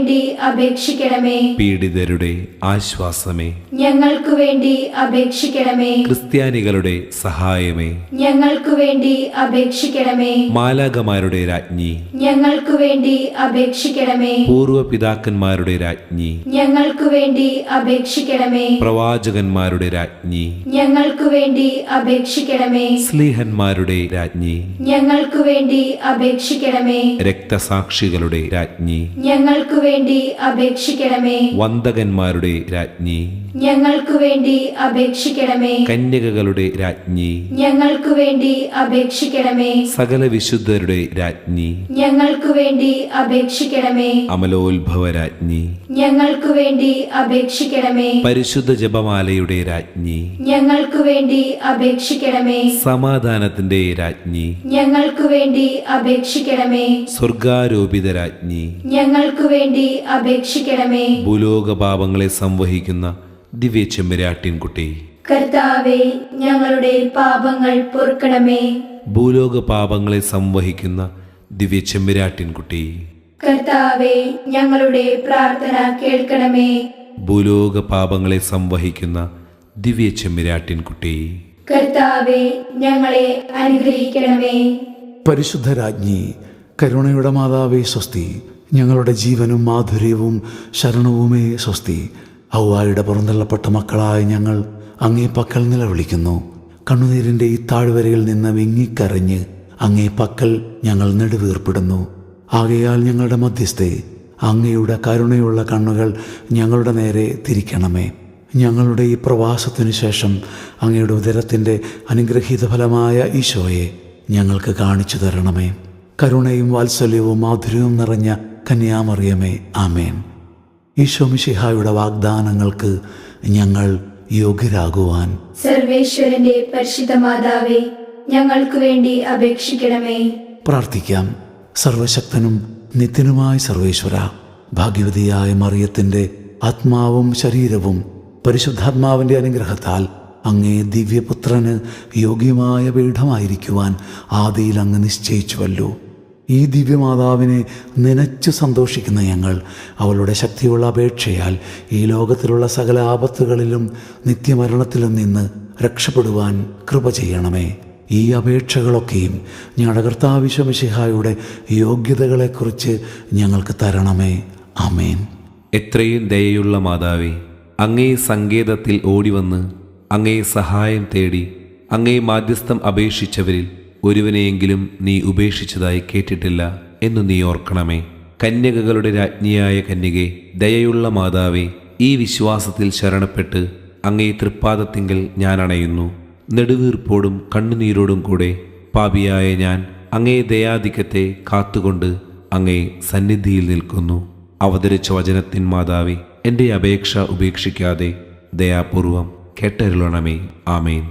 അപേക്ഷിക്കണമേ. പീഡിതരുടെ ആശ്വാസമേ, ഞങ്ങൾക്കു വേണ്ടി അപേക്ഷിക്കണമേ. ക്രിസ്ത്യാനികളുടെ സഹായമേ, ഞങ്ങൾക്കു വേണ്ടി അപേക്ഷിക്കണമേ. മാലാകമാരുടെ രാജ്ഞി, ഞങ്ങൾക്കു വേണ്ടി അപേക്ഷിക്കണമേ. പൂർവ്വ പിതാക്കന്മാരുടെ രാജ്ഞി, ഞങ്ങൾക്കു വേണ്ടി അപേക്ഷിക്കണമേ. പ്രവാചകന്മാരുടെ രാജ്ഞി, ഞങ്ങൾക്കു വേണ്ടി അപേക്ഷിക്കണമേ. സ്ലീഹന്മാരുടെ രാജ്ഞി, ഞങ്ങൾക്കു വേണ്ടി അപേക്ഷിക്കണമേ. രക്തസാക്ഷികളുടെ രാജ്ഞി, ഞങ്ങൾക്കു വേണ്ടി അപേക്ഷിക്കണമേ. വന്ദകന്മാരുടെ രാജ്ഞി, ഞങ്ങൾക്കു വേണ്ടി അപേക്ഷിക്കണമേ. കന്യകകളുടെ രാജ്ഞി, ഞങ്ങൾക്കു വേണ്ടി അപേക്ഷിക്കണമേ. സകല വിശുദ്ധരുടെ രാജ്ഞി, ഞങ്ങൾക്കു വേണ്ടി അപേക്ഷിക്കണമേ. അമലോത്ഭവ രാജ്ഞി, ഞങ്ങൾക്കു വേണ്ടി അപേക്ഷിക്കണമേ. പരിശുദ്ധ ജപമാലയുടെ രാജ്ഞി, ഞങ്ങൾക്കു വേണ്ടി അപേക്ഷിക്കണമേ. സമാധാനത്തിന്റെ രാജ്ഞി, ഞങ്ങൾക്കു വേണ്ടി അപേക്ഷിക്കണമേ. സ്വർഗാരോപിത രാജ്ഞി, ഞങ്ങൾക്കു വേണ്ടി അപേക്ഷിക്കണമേ. ഭൂലോക പാപങ്ങളെ സംവഹിക്കുന്ന ദിവ്യ ചെമ്മരാട്ടിൻകുട്ടി, കർത്താവെ, ഞങ്ങളുടെ പാപങ്ങൾ പൊറുക്കണമേ. ഭൂലോക പാപങ്ങളെ സംവഹിക്കുന്ന ദിവ്യ ചെമ്മരാട്ടിൻകുട്ടി, കർത്താവെ, ഞങ്ങളുടെ പ്രാർത്ഥന കേൾക്കണമേ. ഭൂലോക പാപങ്ങളെ സംവഹിക്കുന്ന ദിവ്യ ചെമ്മരാട്ടിൻകുട്ടി, കർത്താവെ, ഞങ്ങളെ അനുഗ്രഹിക്കണമേ. പരിശുദ്ധ രാജ്ഞി, കരുണയുടെ മാതാവേ സ്വസ്തി. ഞങ്ങളുടെ ജീവനും മാധുര്യവും ശരണവുമേ സ്വസ്തി. ഹൗവായുടെ പുറന്തള്ളപ്പെട്ട മക്കളായ ഞങ്ങൾ അങ്ങേ പക്കൽ നിലവിളിക്കുന്നു. കണ്ണുനീരിൻ്റെ ഈ താഴ്വരയിൽ നിന്ന് വിങ്ങിക്കരഞ്ഞ് അങ്ങേ പക്കൽ ഞങ്ങൾ നെടുവീർപ്പിടുന്നു. ആകയാൽ ഞങ്ങളുടെ മധ്യസ്ഥെ, അങ്ങയുടെ കരുണയുള്ള കണ്ണുകൾ ഞങ്ങളുടെ നേരെ തിരിക്കണമേ. ഞങ്ങളുടെ ഈ പ്രവാസത്തിനു ശേഷം അങ്ങയുടെ ഉദരത്തിൻ്റെ അനുഗ്രഹീത ഫലമായ ഈശോയെ ഞങ്ങൾക്ക് കാണിച്ചു തരണമേ. കരുണയും വാത്സല്യവും മാധുര്യവും നിറഞ്ഞ കന്യാമറിയമേ, ആമേൻ. ഈശോ മിശിഹായുടെ വാഗ്ദാനങ്ങൾക്ക് ഞങ്ങൾ യോഗ്യരാകുവാൻ സർവേശ്വരന്റെ പരിശുദ്ധ മാതാവേ, ഞങ്ങൾക്ക് വേണ്ടി അപേക്ഷിക്കണമേ. പ്രാർത്ഥിക്കാം. സർവശക്തനും നിത്യനുമായ സർവേശ്വര, ഭാഗ്യവതിയായ മറിയത്തിൻ്റെ ആത്മാവും ശരീരവും പരിശുദ്ധാത്മാവിൻ്റെ അനുഗ്രഹത്താൽ അങ്ങേ ദിവ്യപുത്രന് യോഗ്യമായ പീഠമായിരിക്കുവാൻ ആദിയിൽ അങ്ങ് നിശ്ചയിച്ചുവല്ലോ. ഈ ദിവ്യമാതാവിനെ നനച്ചു സന്തോഷിക്കുന്ന ഞങ്ങൾ അവളുടെ ശക്തിയുള്ള അപേക്ഷയാൽ ഈ ലോകത്തിലുള്ള സകല ആപത്തുകളിലും നിത്യമരണത്തിലും നിന്ന് രക്ഷപ്പെടുവാൻ കൃപ ചെയ്യണമേ. ഈ അപേക്ഷകളൊക്കെയും ഞങ്ങളുടെ കർത്താവ് ഈശോ മിശിഹായുടെ യോഗ്യതകളെക്കുറിച്ച് ഞങ്ങൾക്ക് തരണമേ. ആമേൻ. എത്രയും ദയയുള്ള മാതാവേ, അങ്ങേ സങ്കേതത്തിൽ ഓടിവന്ന് അങ്ങേ സഹായം തേടി അങ്ങേ മാധ്യസ്ഥം അപേക്ഷിച്ചവരിൽ ഒരുവനെയെങ്കിലും നീ ഉപേക്ഷിച്ചതായി കേട്ടിട്ടില്ല എന്നു നീ ഓർക്കണമേ. കന്യകകളുടെ രാജ്ഞിയായ കന്യകെ, ദയയുള്ള മാതാവേ, ഈ വിശ്വാസത്തിൽ ശരണപ്പെട്ട് അങ്ങേ തൃപ്പാദത്തിങ്കൽ ഞാൻ അണയുന്നു. നെടുവീർപ്പോടും കണ്ണുനീരോടും കൂടെ പാപിയായ ഞാൻ അങ്ങേ ദയാധിക്യത്തെ കാത്തുകൊണ്ട് അങ്ങേ സന്നിധിയിൽ നിൽക്കുന്നു. അവതരിച്ച വചനത്തിൻ മാതാവേ, എൻ്റെ അപേക്ഷ ഉപേക്ഷിക്കാതെ ദയാപൂർവം കേട്ടരുളണമേ. ആമേൻ.